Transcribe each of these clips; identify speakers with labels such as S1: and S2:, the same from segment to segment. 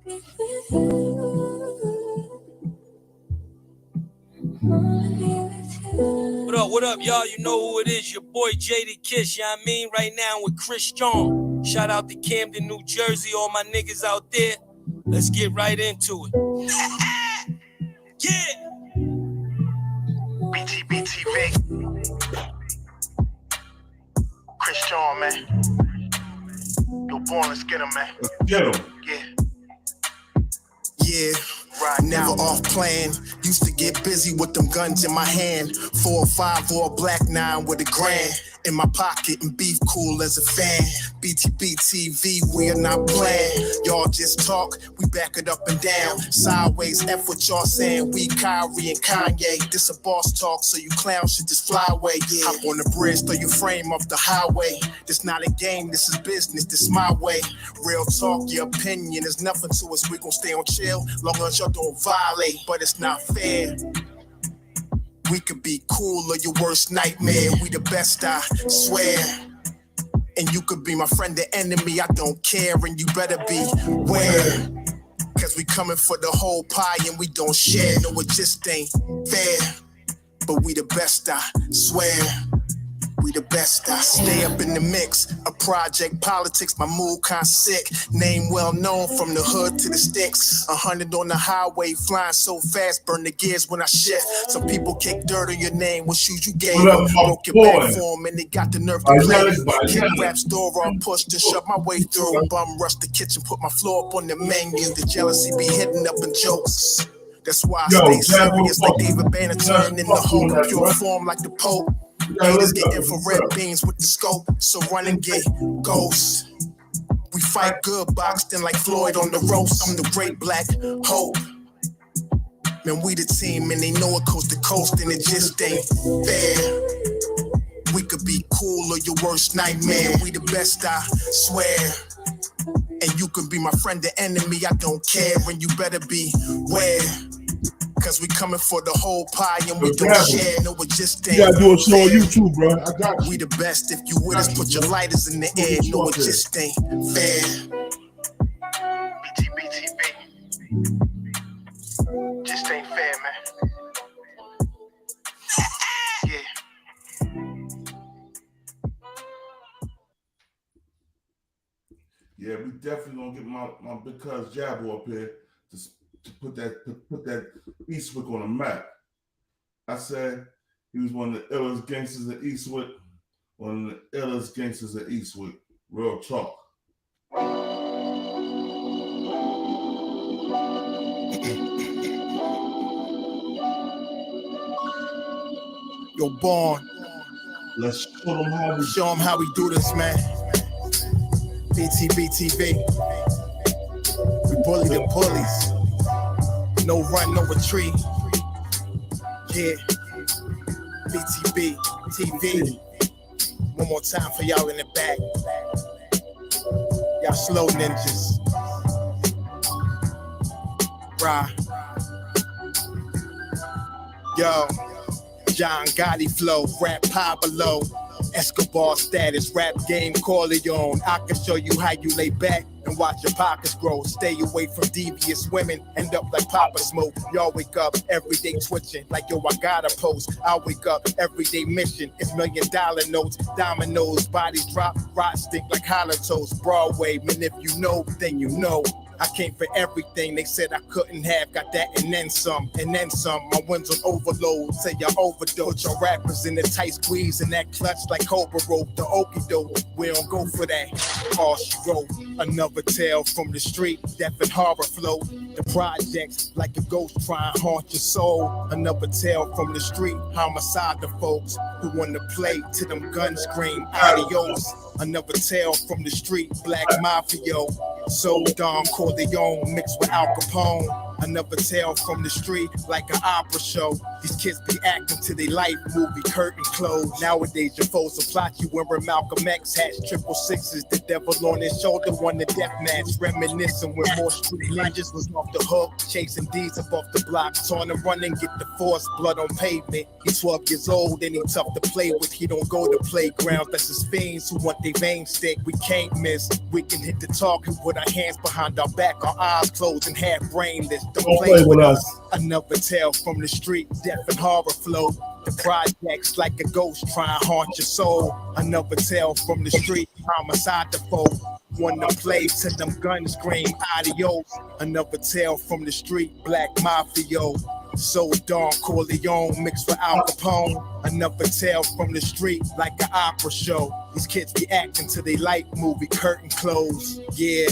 S1: What up, y'all? You know who it is. Your boy Jada Kiss, you know what I mean? Right now with Shaun. Shout out to Camden, New Jersey, all my niggas out there. Let's get right into it. Yeah!
S2: Btbtv. Shaun, man. Yo, born, let's get him, man.
S3: Get him.
S2: Yeah.
S4: Yeah. Right, never off plan. Used to get busy with them guns in my hand. 4 or 5 or a black 9 with a grand in my pocket and beef cool as a fan. Btbtv, we are not playing. Y'all just talk, we back it up and down. Sideways, F what y'all saying. We Kyrie and Kanye. This a boss talk, so you clowns should just fly away. Yeah. Hop on the bridge, throw your frame off the highway. This not a game, this is business, this my way. Real talk, your opinion is nothing to us. We gon' stay on chill, long as y'all don't violate. But it's not fair. We could be cool or your worst nightmare. We the best, I swear. And you could be my friend or enemy, I don't care. And you better beware. Cause we coming for the whole pie and we don't share. No, it just ain't fair. But we the best, I swear. We the best, I stay up in the mix. A project politics, my mood kinda sick. Name well known from the hood to the sticks. 100 on the highway, flying so fast, burn the gears when I shift. Some people kick dirt on your name, what shoes you gave them. Broke your back for them and they got the nerve to play. Kick raps door on, pushed and shoved my way through. Bum rush the kitchen, put my floor up on the menu. The jealousy be hitting up in jokes. That's why I stay serious like David Banner, turning in the whole pure form like the Pope. Haters get infrared beams with the scope, so run and get ghosts. We fight good, boxed in like Floyd on the roast. I'm the great black hope. Man, we the team and they know it coast to coast and it just ain't fair. We could be cool or your worst nightmare. We the best, I swear. And you can be my friend or enemy, I don't care. And you better beware. Cause we coming for the whole pie and we don't share. No, it just ain't.
S3: You gotta do a show on YouTube, bro. I got you.
S4: We the best. If you with us, put your lighters in the air. No, it just ain't fair.
S2: Btbtv. Just ain't fair, man. Yeah.
S3: Yeah, we definitely gonna get my big cuz Jabbo up here to put that Eastwick on the map. I said he was one of the illest gangsters of Eastwick, one of the illest gangsters of Eastwick. Real talk.
S4: Yo, Born.
S3: Let's show them
S4: how we do this, man. Btbtv. We bully the bullies. No run, no retreat. Yeah. Btbtv. One more time for y'all in the back. Y'all slow ninjas. Rah. Yo. John Gotti flow, rap Pablo. Escobar status, rap game Corleone. I can show you how you lay back and watch your pockets grow. Stay away from devious women, end up like Papa Smoke. Y'all wake up every day twitching like yo, I gotta post. I wake up every day mission. It's $1 million notes, dominoes, bodies drop, rot stink like hollow toast. Broadway, man, if you know, then you know. I came for everything they said I couldn't have. Got that and then some, and then some. My wins on overload, say y'all overdose. Your rappers in the tight squeeze and that clutch like Cobra rope. The okie doke, we don't go for that. All she wrote, another tale from the street, death and horror flow. The projects like a ghost trying to haunt your soul. Another tale from the street, homicide the folks who want to play to them guns scream adios. Another tale from the street, black mafia. So Don Corleone mixed with Al Capone. Another tale from the street, like an opera show. These kids be acting to their life movie curtain closed. Nowadays your foes will plot you when Malcolm X has 666. The devil on his shoulder won the death match. Reminiscing when more street ninjas was off the hook. Chasing D's up off the block. On and running, get the force, blood on pavement. He's 12 years old and he tough to play with. He don't go to playgrounds. That's his fiends who want their veins stick. We can't miss. We can hit the talking with our hands behind our back, our eyes closed and half brainless. Don't play with us. Another tale from the street, death and horror flow. The projects like a ghost trying to haunt your soul. Another tale from the street, homicide the foe. One to play till them guns scream adios. Another tale from the street, black mafia. So Don Corleone mixed with Al Capone. Another tale from the street like an opera show. These kids be acting till they like movie curtain close. Yeah.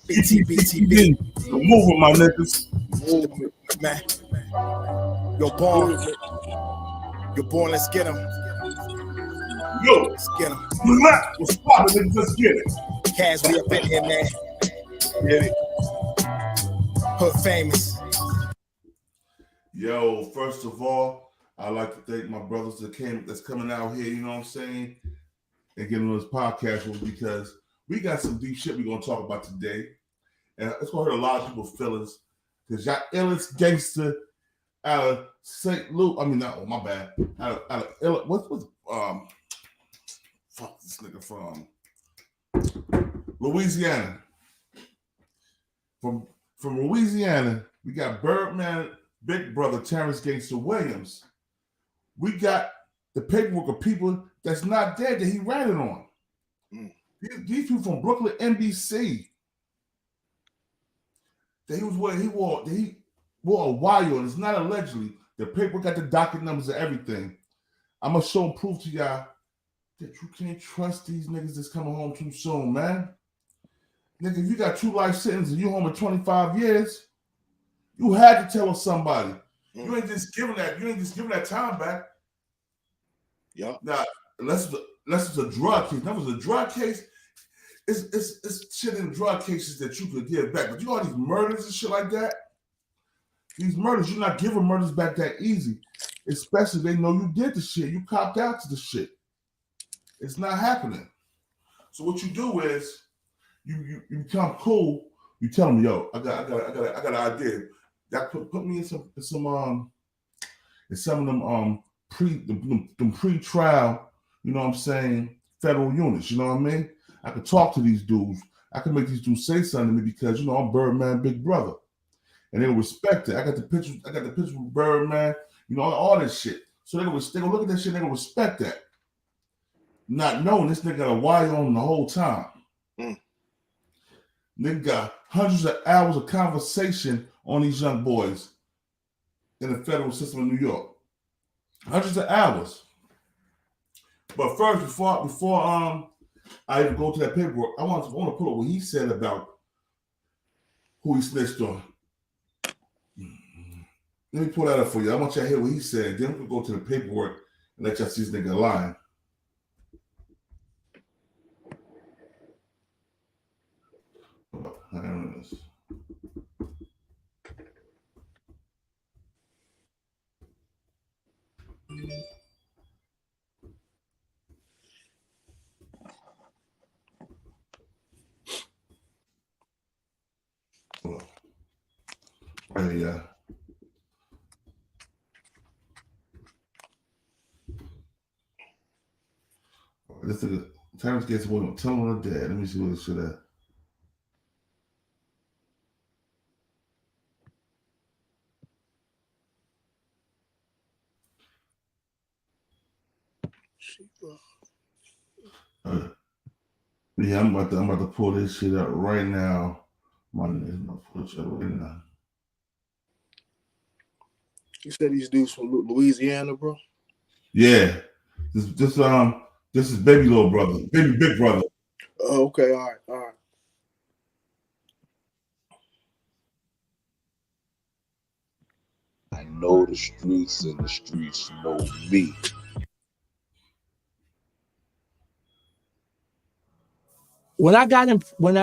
S4: Btbtv.
S3: Moving, my niggas.
S4: Man. Yo, born. Yo, born, let's get him.
S3: Yo,
S4: let's get him.
S3: What's poppin', niggas? Let's get it.
S4: Kaz, we up in here, man.
S3: Get it.
S4: Hood famous.
S3: Yo, first of all, I'd like to thank my brothers that's coming out here, you know what I'm saying, and getting on this podcast with, because we got some deep shit we're gonna talk about today. And it's gonna hurt a lot of people's feelings. Because y'all illest gangster out of St. Louis. I mean, not, oh, my bad. Out of what's fuck this nigga from Louisiana. From Louisiana, we got Birdman, big brother Terrence Gangster Williams. We got the paperwork of people that's not dead that he ratted on. These people from Brooklyn, NBC. He wore a wire, and it's not allegedly. The paper got the docket numbers and everything. I'm gonna show and prove to y'all that you can't trust these niggas that's coming home too soon, man. Nigga, if you got 2 life sentences and you home in 25 years, you had to tell somebody. You ain't just giving that time back.
S5: Yeah.
S3: Now, unless it's a drug case. That was a drug case. It's shit in drug cases that you could give back. But you know all these murders and shit like that? These murders, you're not giving murders back that easy. Especially they know you did the shit. You copped out to the shit. It's not happening. So what you do is you become cool. You tell them, yo, I got an idea. That put me in some of them pre-trial, you know what I'm saying, federal units, you know what I mean? I could talk to these dudes. I can make these dudes say something to me because, you know, I'm Birdman, big brother. And they'll respect it. I got the picture with Birdman, you know, all this shit. So they're gonna look at that shit, they're gonna respect that. Not knowing this nigga got a wire on the whole time. Nigga got hundreds of hours of conversation on these young boys in the federal system of New York. Hundreds of hours. But first, before I even go to that paperwork, I want to pull up what he said about who he snitched on. Let me pull that up for you. I want y'all to hear what he said. Then we can go to the paperwork and let y'all see this nigga lying. I don't know this. Yeah. This is Terrence gets one. Tell him the dad. Let me see what it should have. Yeah, I'm about to pull this shit up right now.
S5: You said these dudes from Louisiana, bro?
S3: Yeah. This is baby little brother, baby big brother.
S5: Oh, okay, all right.
S6: I know the streets and the streets know me.
S7: When I got him, once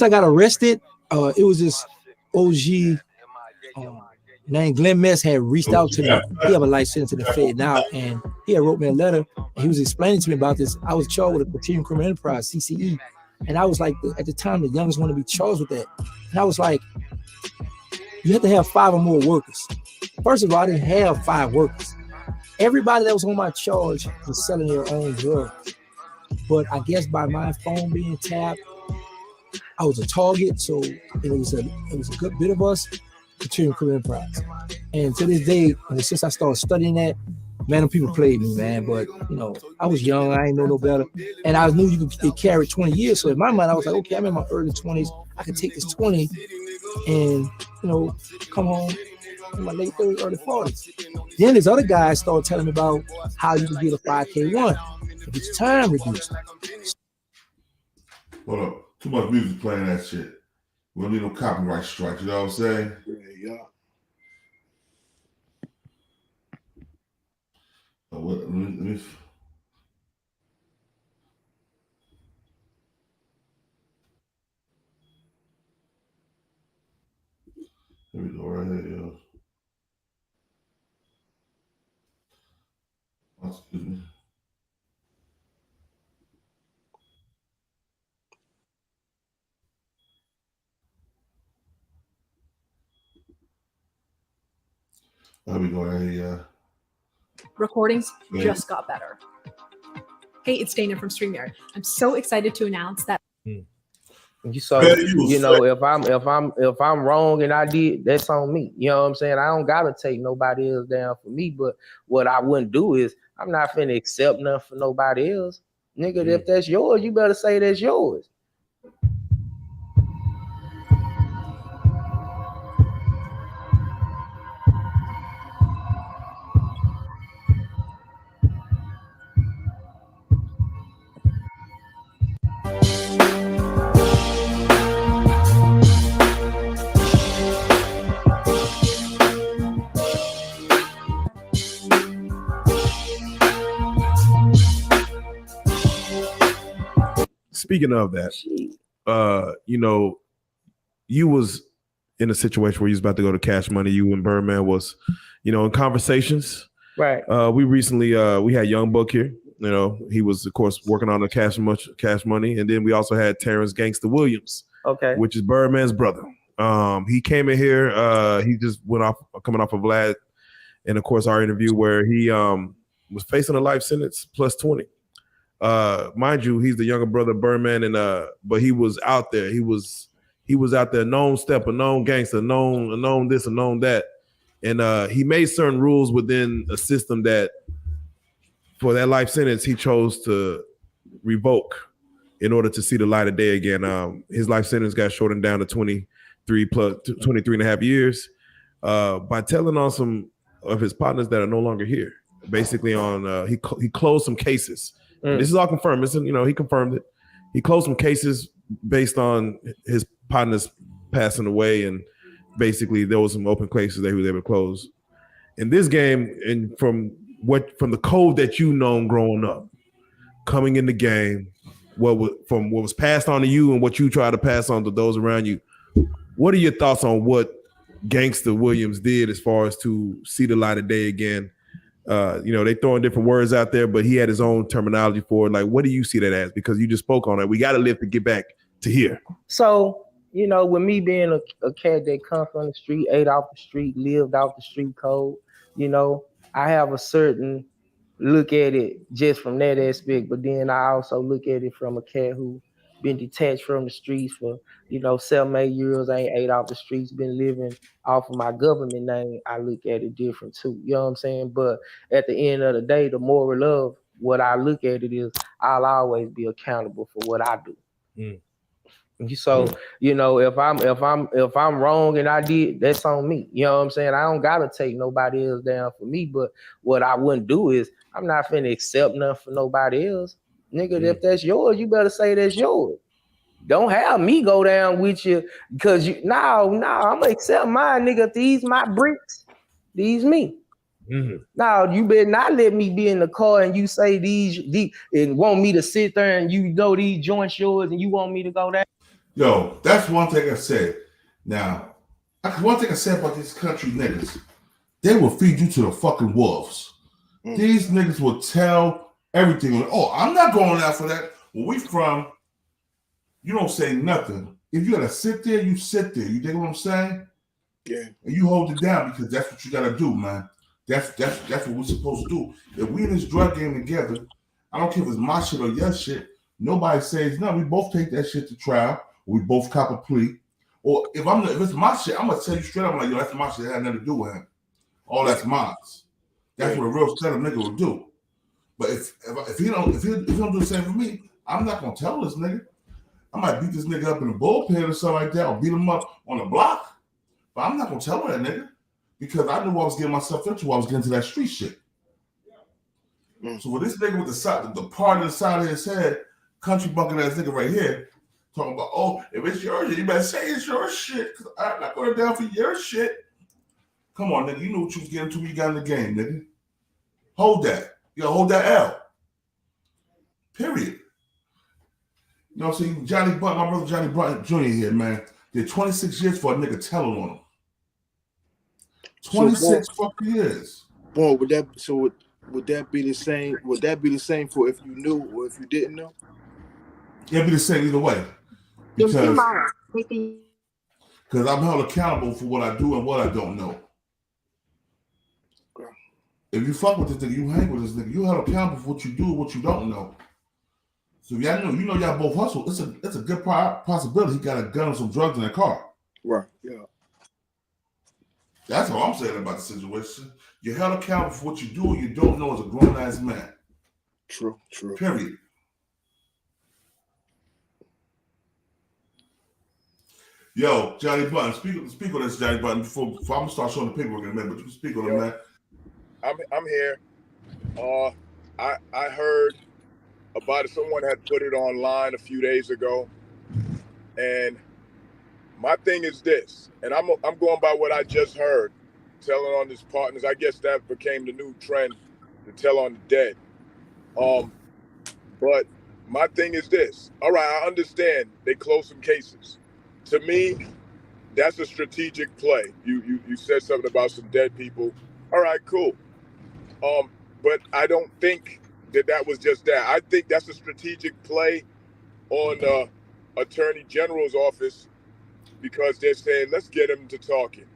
S7: I got arrested, it was this OG named Glenn Mess had reached out to me. He have a life sentence in the Fed now, and he had wrote me a letter, and he was explaining to me about this. I was charged with a continuing criminal enterprise, CCE, and I was like, at the time, the youngest one to be charged with that. And I was like, you have to have 5 or more workers. First of all, I didn't have 5 workers. Everybody that was on my charge was selling their own drugs. But I guess by my phone being tapped, I was a target, so it was a good bit of us continuing criminal enterprise. And to this day, since I started studying that, man, them people played me, man. But you know, I was young, I ain't know no better, and I knew you could get carried 20 years. So in my mind, I was like, okay, I'm in my early 20s. I can take this 20 and come home in my late 30s, early 40s. Then this other guy started telling me about how you can get a 5K1 if it's time reduced.
S3: Hold up. Too much music playing that shit. We don't need no copyright strikes, you know what I'm saying?
S5: Yeah.
S3: Let me Here we go, right here, yo. Oh, excuse me. There we go, right here.
S8: Recordings just got better. Hey, it's Dana from StreamYard. I'm so excited to announce that.
S9: So you know, if I'm wrong and I did, that's on me. You know what I'm saying? I don't gotta take nobody else down for me. But what I wouldn't do is I'm not finna accept nothing for nobody else. Nigga, if that's yours, you better say that's yours.
S10: Speaking of that, you know, you was in a situation where you was about to go to Cash Money. You and Birdman was, you know, in conversations.
S9: Right.
S10: We recently we had Young Buck here. You know, he was of course working on the Cash Money, and then we also had Terrence Gangster Williams, which is Birdman's brother. He came in here. He just went off coming off of Vlad, and of course our interview where he was facing a life sentence plus 20. Mind you, he's the younger brother of Birdman, and but he was out there. He was out there, known stepper, known gangster, known this and known that, and he made certain rules within a system that for that life sentence he chose to revoke in order to see the light of day again. His life sentence got shortened down to 23 and a half years by telling on some of his partners that are no longer here. Basically, on he closed some cases. This is all confirmed. It's, you know, he confirmed it. He closed some cases based on his partners passing away, and basically there was some open cases that he was able to close. In this game, and from the code that you known growing up, coming in the game, what was passed on to you and what you try to pass on to those around you, what are your thoughts on what Gangster Williams did as far as to see the light of day again? You know, they throwing different words out there, but he had his own terminology for it. Like, what do you see that as? Because you just spoke on it. We got to live to get back to here.
S9: So, you know, with me being a cat that come from the street, ate off the street, lived off the street code, you know, I have a certain look at it just from that aspect. But then I also look at it from a cat who been detached from the streets for, you know, 7-8 years. I ain't ate off the streets, been living off of my government name. I look at it different too. You know what I'm saying? But at the end of the day, the moral of what I look at it is I'll always be accountable for what I do. So, you know, if I'm wrong and I did, that's on me. You know what I'm saying? I don't gotta take nobody else down for me. But what I wouldn't do is I'm not finna accept nothing for nobody else. Nigga, if that's yours, you better say that's yours. Don't have me go down with you because you I'm gonna accept mine, nigga. These my bricks, these me. Now you better not let me be in the car and you say these and want me to sit there and you know these joints yours and you want me to go down.
S3: Yo, that's one thing I said. Now, One thing I said about these country niggas, they will feed you to the fucking wolves. These niggas will tell everything. Oh, I'm not going out for that. Where we from, you don't say nothing. If you gotta sit there, you sit there. You dig what I'm saying?
S5: Yeah.
S3: And you hold it down because that's what you gotta do, man. That's what we're supposed to do. If we in this drug game together, I don't care if it's my shit or your shit. Nobody says no. We both take that shit to trial. We both cop a plea. Or if it's my shit, I'm gonna tell you straight up, I'm like, yo, that's my shit. It had nothing to do with him. All that's mine. That's what a real stand-up nigga would do. But if he don't do the same for me, I'm not gonna tell this nigga. I might beat this nigga up in the bullpen or something like that, or beat him up on the block. But I'm not gonna tell that nigga because I knew what I was getting myself into. I was getting into that street shit. So with this nigga with the part of the side of his head, country bunking ass nigga right here, talking about, oh, if it's your shit, you better say it's your shit. Cause I'm not going down for your shit. Come on, nigga. You knew what you was getting to when you got in the game, nigga. Hold that. You gotta hold that L. Period. You know what I'm saying? Johnny Button, my brother Johnny Button Jr. here, man. Did 26 years for a nigga telling on him. 26 fucking years.
S5: Boy, would that be the same? Would that be the same for if you knew or if you didn't know?
S3: It'd be the same either way. Because I'm held accountable for what I do and what I don't know. If you fuck with this nigga, you hang with this nigga, you held accountable for what you do and what you don't know. So if y'all know, you know y'all both hustle, it's a good possibility he got a gun or some drugs in that car.
S5: Right, yeah.
S3: That's all I'm saying about the situation. You're held accountable for what you do and you don't know as a grown-ass man.
S5: True.
S3: Period. Yo, Johnny Button, speak on this, Johnny Button, before I'm gonna start showing the paperwork in a minute, but you can speak on it, man.
S11: I'm here. I heard about it. Someone had put it online a few days ago, and my thing is this, and I'm going by what I just heard, telling on his partners. I guess that became the new trend to tell on the dead. But my thing is this. All right, I understand they closed some cases. To me, that's a strategic play. You said something about some dead people. All right, cool. But I don't think that was just that. I think that's a strategic play on the Attorney General's office because they're saying, let's get him to talking.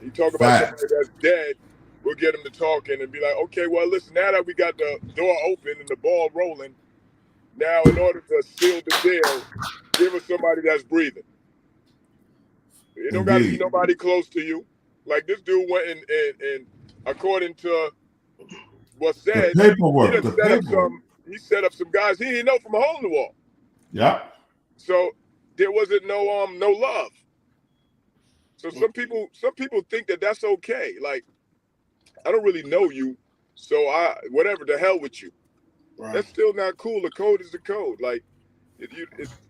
S11: You talk about somebody that's dead, we'll get him to talking and be like, okay, well, listen, now that we got the door open and the ball rolling, now in order to seal the deal, give us somebody that's breathing. You don't got to be nobody close to you. Like this dude went and according to what's said, he set up some guys he didn't know from a hole in the wall.
S3: Yeah.
S11: So there wasn't no love. So some people think that that's okay. Like I don't really know you, so whatever the hell with you. Right. That's still not cool. The code is the code. Like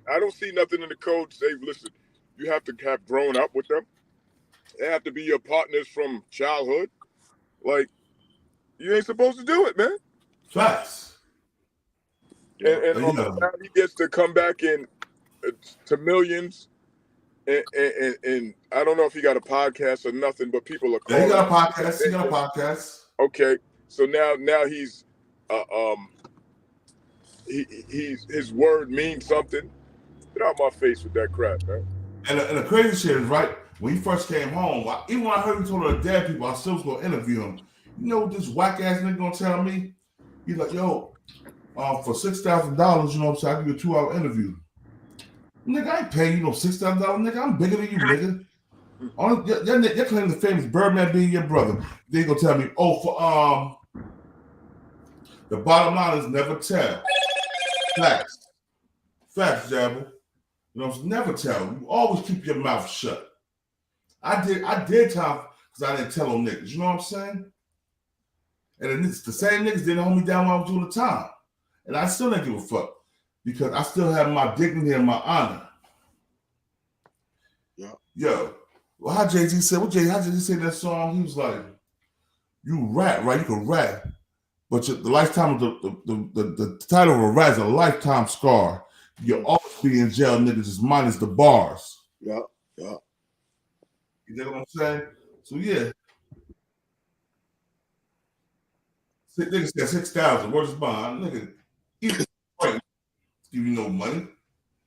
S11: I don't see nothing in the code to say, listen, you have to have grown up with them. They have to be your partners from childhood. Like, you ain't supposed to do it, man.
S3: Facts.
S11: And now he gets to come back in to millions. And I don't know if he got a podcast or nothing, but people are calling.
S3: Yeah, he got a podcast.
S11: Okay, so now he's his word means something. Get out my face with that crap, man.
S3: And the crazy shit is, right, when he first came home, even when I heard he told the dead people I still was going to interview him, you know what this whack-ass nigga going to tell me? He's like, yo, for $6,000, you know what I'm saying, I give you a 2-hour interview. Nigga, I ain't paying you no $6,000, nigga. I'm bigger than you, nigga. You're claiming the famous Birdman being your brother. They going to tell me, oh, for the bottom line is never tell. Facts, Jabba. You know, never tell. You always keep your mouth shut. I did time because I didn't tell them niggas. You know what I'm saying? And it's the same niggas didn't hold me down when I was doing the time. And I still didn't give a fuck because I still have my dignity and my honor.
S5: Yeah. Yo,
S3: well, how Jay-Z said, how Jay-Z say that song? He was like, you rap, right? You can rap. But the lifetime of the title of a rat is a lifetime scar. You'll always be in jail, niggas, just minus the bars.
S5: Yeah.
S3: You know what I'm saying? So yeah. Nigga said 6,000. Where's the bond? Nigga, give you no money.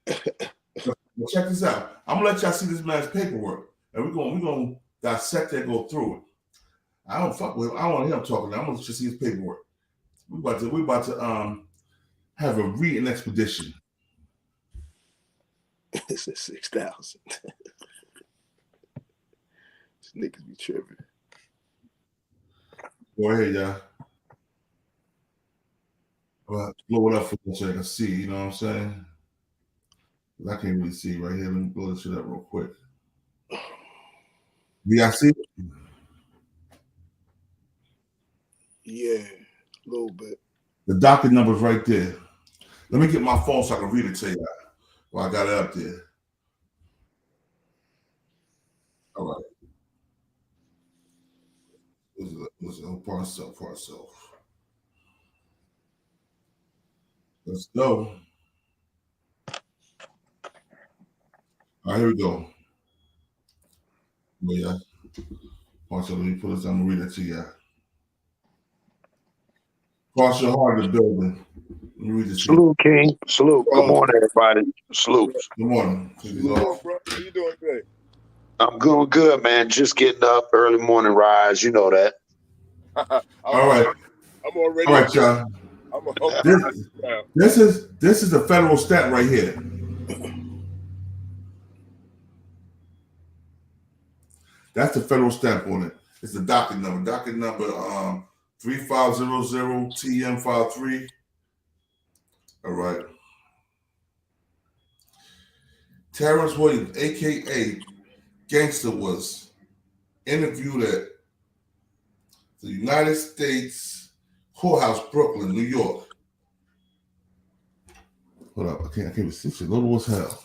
S3: Well, check this out. I'm gonna let y'all see this man's paperwork, and we're gonna dissect it and go through it. I don't fuck with him. I don't want him talking. I'm gonna just see his paperwork. We about to have a reading expedition.
S5: It's at 6,000. These niggas be tripping.
S3: Go ahead, y'all. Well, blow it up for you so I can see. You know what I'm saying? I can't really see right here. Let me blow this shit up real quick. Do y'all see it?
S5: Yeah, a little bit.
S3: The docket number's right there. Let me get my phone so I can read it to you. Well, I got it up there. All right. This is a parcel. Let's go. All right, here we go. Well, yeah. Also, let me put this. I'm gonna read it to you. Cross your heart, the building. Let me read this.
S6: Salute, King. Salute. Good morning, everybody. Salute.
S3: Good morning.
S11: Salute, bro. How you doing today?
S6: I'm doing good, man. Just getting up, early morning rise. You know that.
S3: All right.
S11: I'm already.
S3: All right, y'all. This is the federal stat right here. That's the federal stamp on it. It's the docket number. Docket number 3500 TM53. All right. Terrence Williams, aka Gangster, was interviewed at the United States Courthouse, Brooklyn, New York. Hold up, I can't see shit. Little as hell.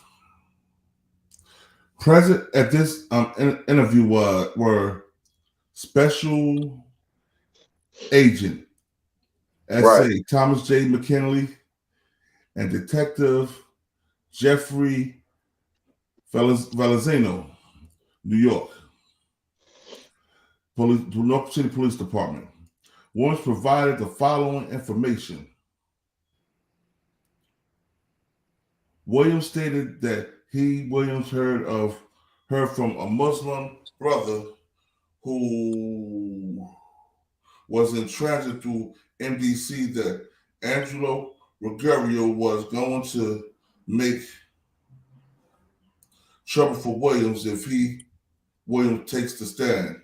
S3: Present at this interview were Special Agent S.A. Thomas J. McKinley and Detective Jeffrey Valenzano, New York. New York City Police Department. Williams provided the following information. Williams stated that Williams heard from a Muslim brother who was in transit through MDC that Angelo Ruggiero was going to make trouble for Williams if Williams takes the stand.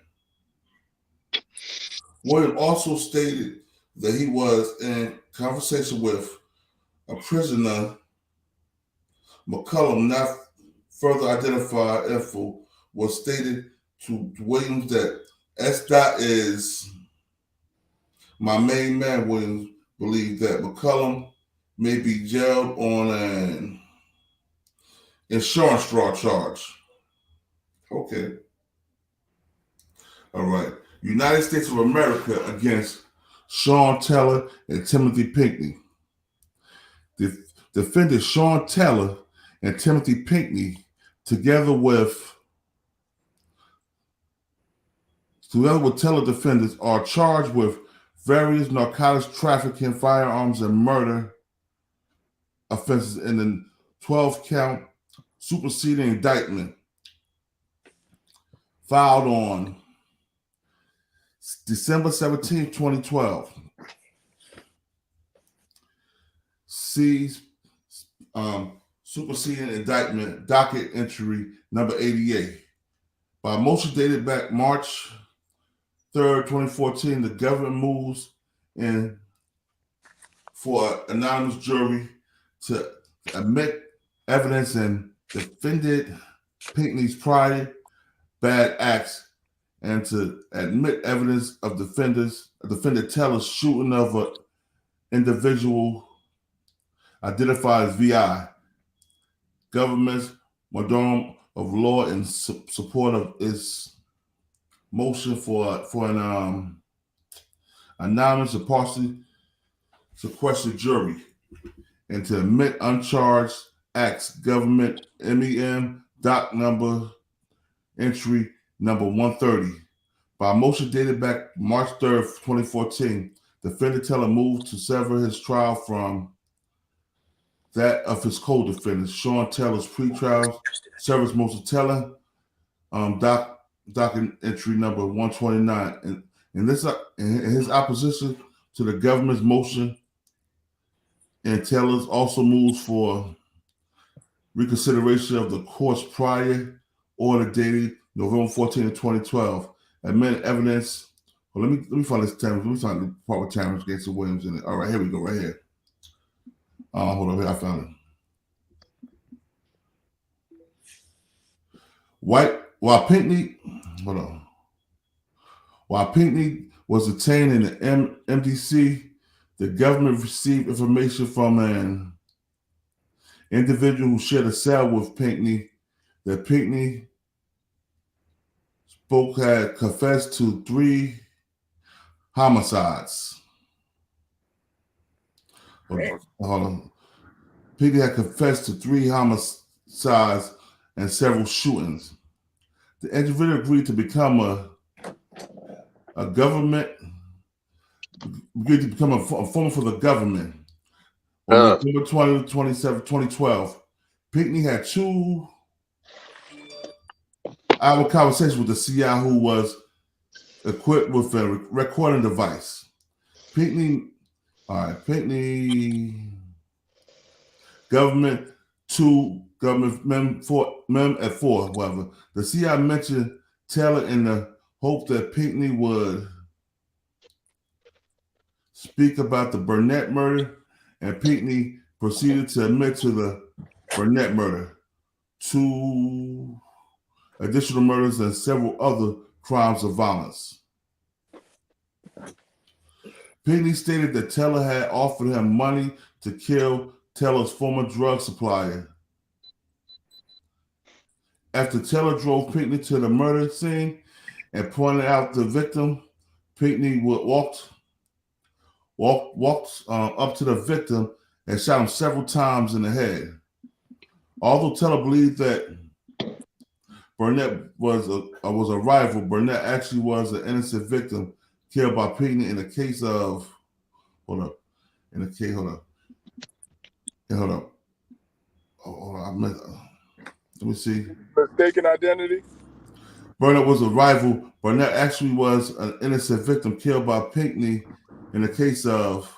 S3: Williams also stated that he was in conversation with a prisoner, McCullum, not further identified info, was stated to Williams that S. is my main man. Williams believed that McCullum may be jailed on an insurance fraud charge. Okay. All right. United States of America against Shaun Teller and Timothy Pinkney. Defendant Shaun Teller and Timothy Pinkney, together with Teller defendants, are charged with various narcotics trafficking, firearms, and murder offenses in the 12-count superseding indictment filed on December 17, 2012. Superseding indictment, docket entry number 88. By motion dated back March 3rd, 2014, the government moves in for an anonymous jury to admit evidence in defendant Pinkney's prior bad acts and to admit evidence of defendant Teller's shooting of an individual identified as VI. Government's modern of law in support of its motion for an anonymous and partially sequestered jury and to admit uncharged acts. Government MEM doc number entry number 130. By a motion dated back March 3rd, 2014, defendant Teller moved to sever his trial from that of his co-defendants. Shaun Teller's pretrial service motion Teller, docket entry number 129. And this in his opposition to the government's motion, and Teller's also moves for reconsideration of the court's prior order dated November 14, 2012. Admitted evidence. Well, let me find this term. Let me find the part with Terrence Gangster Williams in it. All right, here we go, right here. Hold on, here I found it. While Pinkney was detained in the MDC, the government received information from an individual who shared a cell with Pinkney that Pinkney had confessed to 3 homicides. Hold on. Pinkney had confessed to 3 homicides and several shootings. The individual agreed to become a former for the government. On November 20, 27, 2012, Pinkney had 2-hour conversation with the CI who was equipped with a recording device. Pinkney, government 2, government mem at 4, whatever. The CI mentioned Taylor in the hope that Pinkney would speak about the Burnett murder, and Pinkney proceeded to admit to the Burnett murder, 2 additional murders, and several other crimes of violence. Pinkney stated that Teller had offered him money to kill Teller's former drug supplier. After Teller drove Pinkney to the murder scene and pointed out the victim, Pinkney walked up to the victim and shot him several times in the head. Although Teller believed that Burnett was a rival, Burnett actually was an innocent victim killed by Pinkney in the case of Hold on. Let me see.
S11: Mistaken identity?
S3: Burnett was a rival. Burnett actually was an innocent victim killed by Pinkney in the case of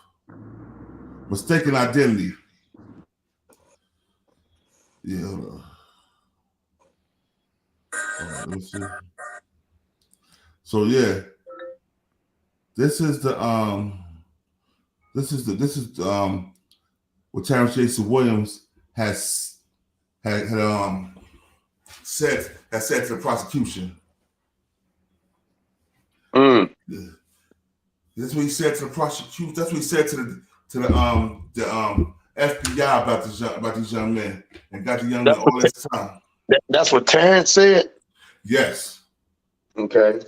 S3: mistaken identity. Yeah, hold on. Let me see. So yeah, this is what Terrence Jason Williams has said to the prosecution. That's what he said to the prosecution. That's what he said to the FBI about these young men, and got the young men all this time.
S6: That's what Terrence said?
S3: Yes.
S6: Okay.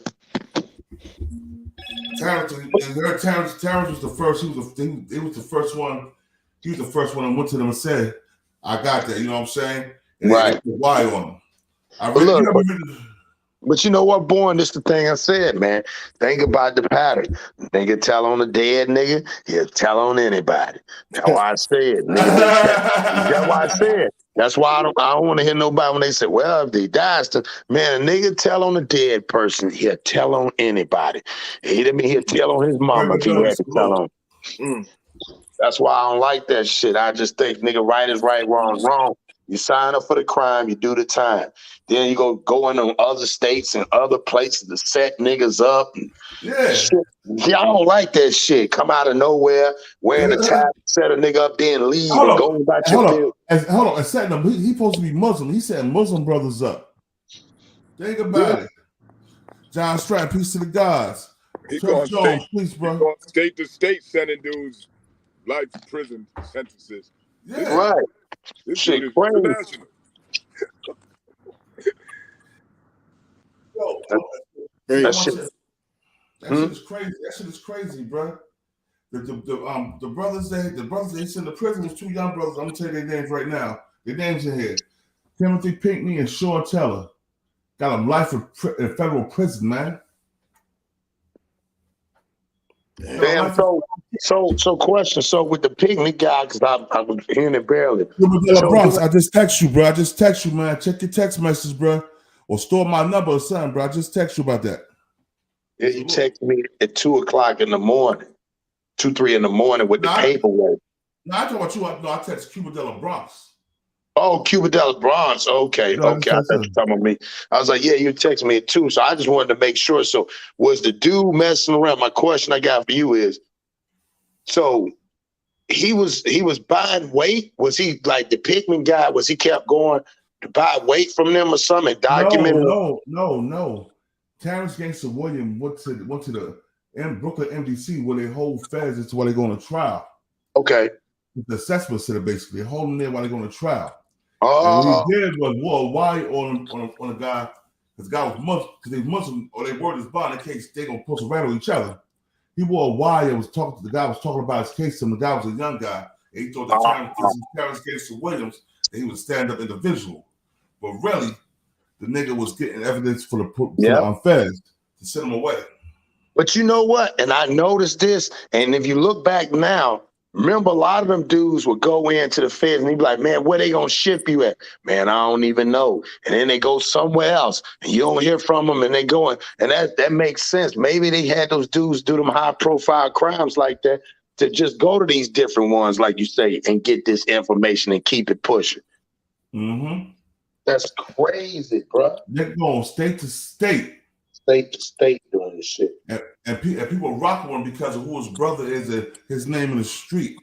S3: Terrence was the first. He was the first one. He was the first one that went to them and said, "I got that." You know what I'm saying? And
S6: right.
S3: Why on them?
S6: But you know what, Born? This the thing I said, man. Think about the pattern. Nigga tell on a dead nigga, he'll tell on anybody. That's why I said. That's why I said. That's why I don't want to hear nobody when they say, well, if they dies, man, a nigga tell on a dead person, he'll tell on anybody. He'll tell on his mama if he had to tell on. That's why I don't like that shit. I just think, nigga, right is right, wrong is wrong. You sign up for the crime, you do the time. Then you go in on other states and other places to set niggas up.
S3: Yeah.
S6: Shit. Y'all don't like that shit. Come out of nowhere, wearing a tie, set a nigga up, then leave and go about your business.
S3: Hold on. And setting up, he's supposed to be Muslim. He setting Muslim brothers up. Think about it. John Stratton, peace to the gods.
S11: Shaun,
S3: please, bro.
S11: Going state to state sending dudes life prison sentences.
S3: Yeah.
S6: Right.
S11: This
S6: shit
S11: is
S6: crazy.
S11: international.
S3: That shit is crazy. That shit is crazy, bro. The brothers they sent to prison was 2 young brothers. I'm gonna tell you their names right now. Their names in here: Timothy Pinkney and Shaun Teller. Got him life in federal prison, man.
S6: Damn. So question. So with the Pinkney guy, because I was hearing it barely.
S3: Bronx, I just text you, bro. I just text you, man. Check your text message, bro, or store my number or something, bro. I just text you about that.
S6: Yeah, you text me at 2 o'clock in the morning, 2, 3 in the morning with the paperwork.
S3: No, I talk about you. No, I text Cuba de la Bronx.
S6: Oh, Cuba de la Bronx. Okay,
S3: No,
S6: okay. I thought you were talking about me. I was like, yeah, you text me at 2. So I just wanted to make sure. So was the dude messing around? My question I got for you is, so he was buying weight? Was he like the Pinkman guy? Was he kept going to buy weight from them or something? Documented?
S3: No. Terrence Gangster Williams went to the Brooklyn MDC where they hold feds as to while they go on a trial.
S6: Okay.
S3: The assessment center basically. They hold them there while they go on a trial.
S6: Oh.
S3: And what he did was wore a wire on a guy. This guy was Muslim, because they Muslim, or they wore this bond in case they gonna post a rattle each other. He wore a wire, the guy was talking about his case, and the guy was a young guy. And he thought the Terrence Gangster Williams, that he was a stand-up individual. But really, the nigga was getting evidence for the feds to send him away.
S6: But you know what? And I noticed this, and if you look back now, remember a lot of them dudes would go into the feds and he'd be like, man, where they gonna ship you at? Man, I don't even know. And then they go somewhere else and you don't hear from them and they going, and that makes sense. Maybe they had those dudes do them high profile crimes like that to just go to these different ones, like you say, and get this information and keep it pushing.
S3: Mm-hmm.
S6: That's crazy, bro.
S3: They're going state to state.
S6: State to state doing this shit.
S3: And people rock with him because of who his brother is and his name in the street.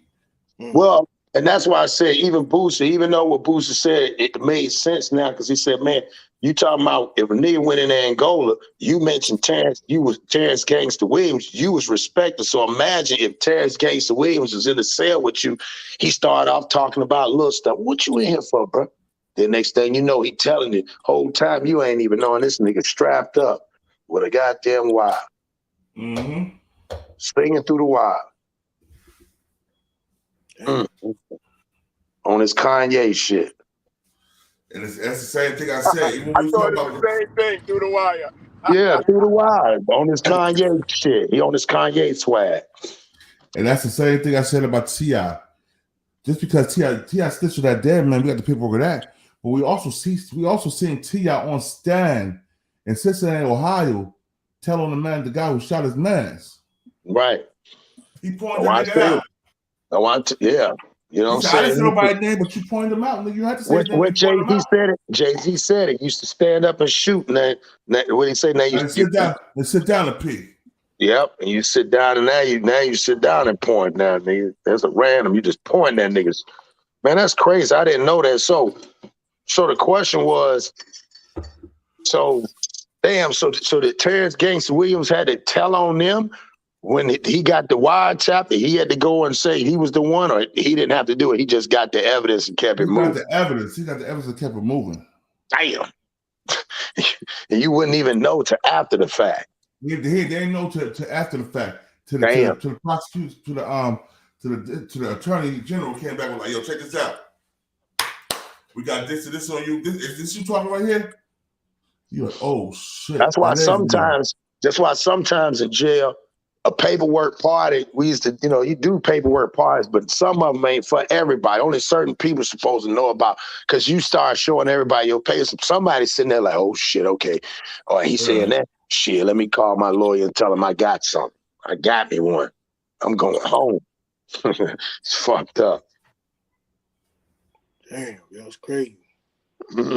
S6: Well, and that's why I said even Boosie, even though what Boosie said, it made sense now because he said, man, you talking about if a nigga went in Angola, you mentioned Terrence Gangster Williams, you was respected. So imagine if Terrence Gangster Williams was in the cell with you, he started off talking about little stuff. What you in here for, bro? The next thing you know, he telling you, whole time you ain't even knowing this nigga strapped up with a goddamn wire.
S3: Mm-hmm.
S6: Singing through the wire. On his Kanye shit.
S3: And that's the same thing I said. Even
S11: I thought it was the same thing, through the wire.
S6: Yeah, through the wire. On his Kanye shit. He on his Kanye swag.
S3: And that's the same thing I said about T.I. Just because T.I. snitched that dead man, we got the paperwork of that. But we also seen T.I. on stand in Cincinnati, Ohio, telling the guy who shot his mans.
S6: Right.
S3: He pointed that nigga out.
S6: Yeah. You know what I'm saying?
S3: I didn't say nobody's name, but you pointed him out. You had to say
S6: what Jay-Z said it. Jay-Z said it. Used to stand up and shoot. What did he say? Now you
S3: sit down and pee.
S6: Yep. And you sit down and now you sit down and point now, nigga. That's a random. You just point at niggas. Man, that's crazy. I didn't know that. So the question was, so the Terrence Gangster Williams had to tell on them when he got the wiretap, he had to go and say he was the one, or he didn't have to do it. He just got the evidence and kept it moving.
S3: He got the evidence and kept it moving.
S6: Damn. And you wouldn't even know to after the fact.
S3: They didn't know to after the fact. To the prosecution, to the attorney general came back and was like, yo, check this out. We got this and this on you. Is this you talking right here? You're like, oh shit.
S6: That's why sometimes in jail, a paperwork party, we used to, you do paperwork parties, but some of them ain't for everybody. Only certain people are supposed to know about, because you start showing everybody your papers. Somebody's sitting there like, oh shit, okay. Or he's saying that, shit, let me call my lawyer and tell him I got something. I got me one. I'm going home. It's fucked up.
S5: Damn, that was crazy.
S6: Mm-hmm.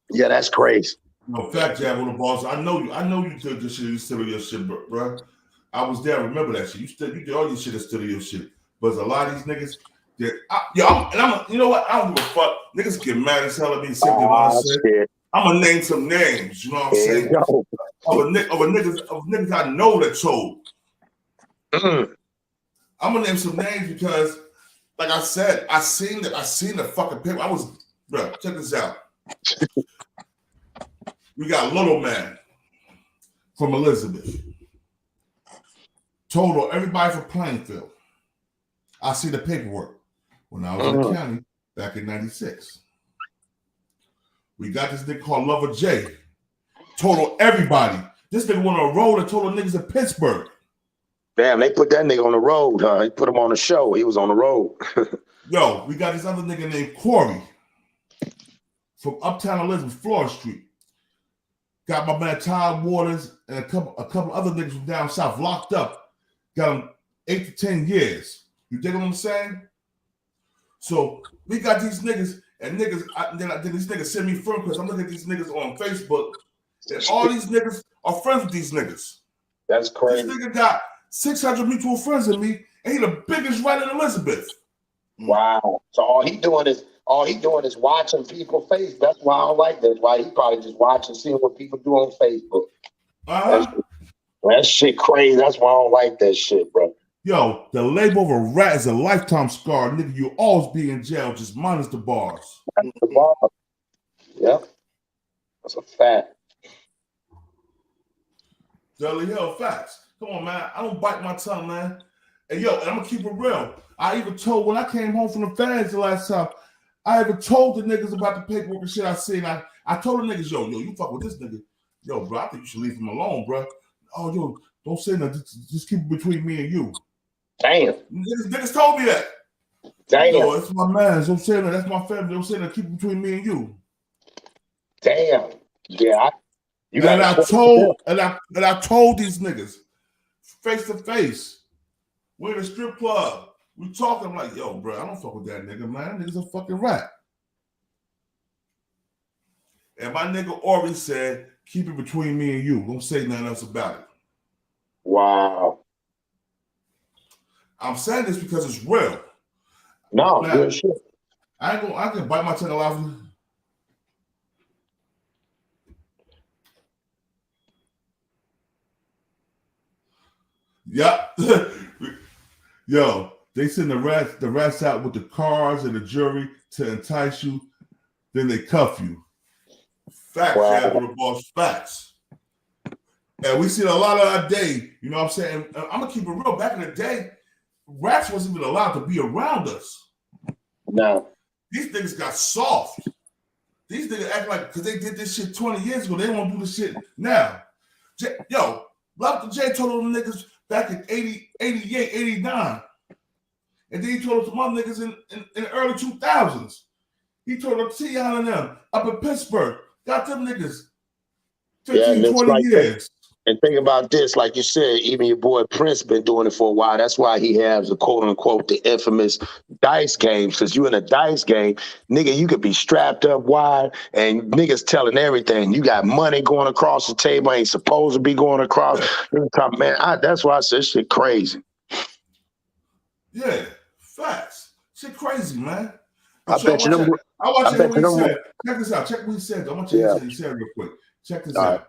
S6: Yeah, that's crazy.
S3: No, Fat Jab on the boss. I know you did this shit. You still your shit, bro. I was there. Remember that shit. You did all your shit and still your shit. But a lot of these niggas, you know what? I don't give a fuck. Niggas get mad as hell at me. I'm gonna name some names. You know what I'm saying? Of niggas I know that told.
S6: Mm-hmm.
S3: I'm gonna name some names because, like I said, I seen the fucking paper. Bro, check this out. We got Little Man from Elizabeth. Total everybody from Plainfield. I see the paperwork when I was in the county back in '96. We got this nigga called Lover J. told on everybody. This nigga went on a road and told the niggas in Pittsburgh.
S6: Damn, they put that nigga on the road, huh? He put him on the show. He was on the road.
S3: Yo, we got this other nigga named Corey from Uptown Elizabeth, Florida Street. Got my man Todd Waters and a couple other niggas from down south locked up. Got them 8 to 10 years. You dig what I'm saying? So we got these niggas and niggas. Then these niggas send me friend requests. I'm looking at these niggas on Facebook, and all these niggas are friends with these niggas.
S6: That's crazy.
S3: This nigga got 600 mutual friends in me, and he the biggest right in Elizabeth.
S6: Wow. So all he doing is watching people face. That's why I don't like that. Why he probably just watching, seeing what people do on Facebook. That shit crazy. That's why I don't like that shit, bro.
S3: Yo, the label of a rat is a lifetime scar, nigga. You'll always be in jail, just minus the bars.
S6: The bar. Yep. That's a fact.
S3: Dudley Hill, facts. Come on, man. I don't bite my tongue, man. And yo, and I'm gonna keep it real. I even told when I came home from the fans the last time, I even told the niggas about the paperwork and shit I seen. I told the niggas, yo, you fuck with this nigga. Yo, bro, I think you should leave him alone, bro. Oh, yo, don't say nothing. Just keep it between me and you.
S6: Damn.
S3: Niggas told me that.
S6: Damn.
S3: Yo, it's my man. Don't say that. That's my family. Don't say that. Keep it between me and you.
S6: Damn. Yeah.
S3: I told these niggas face to face. We're in a strip club. We talking. I'm like, yo, bro, I don't fuck with that nigga, man. That nigga's a fucking rat. And my nigga Ori said, keep it between me and you. Don't say nothing else about it.
S6: Wow.
S3: I'm saying this because it's real.
S6: No, good shit.
S3: I can bite my tongue off. Yep. Yo, they send the rats out with the cars and the jury to entice you, then they cuff you. Facts, yeah, with the boss, facts. And we seen a lot of our day, you know what I'm saying? I'm gonna keep it real. Back in the day, rats wasn't even allowed to be around us.
S6: No.
S3: These niggas got soft. These niggas act like, because they did this shit 20 years ago, they won't do this shit now. Yo, Dr. J told them niggas back in 80, 88, 89. And then he told some other niggas in the early 2000s. He told them T.I. and them up in Pittsburgh. Got them niggas 15, 20 years.
S6: And think about this, like you said, even your boy Prince been doing it for a while. That's why he has the quote unquote the infamous dice games. Because you in a dice game, nigga, you could be strapped up wide and niggas telling everything. You got money going across the table, ain't supposed to be going across. Man, that's why I said shit crazy.
S3: Yeah, facts. Shit crazy, man.
S6: I bet you them.
S3: I want to hear what he said. Check this out. Check what he said. I want you to what he said real quick. Check this out.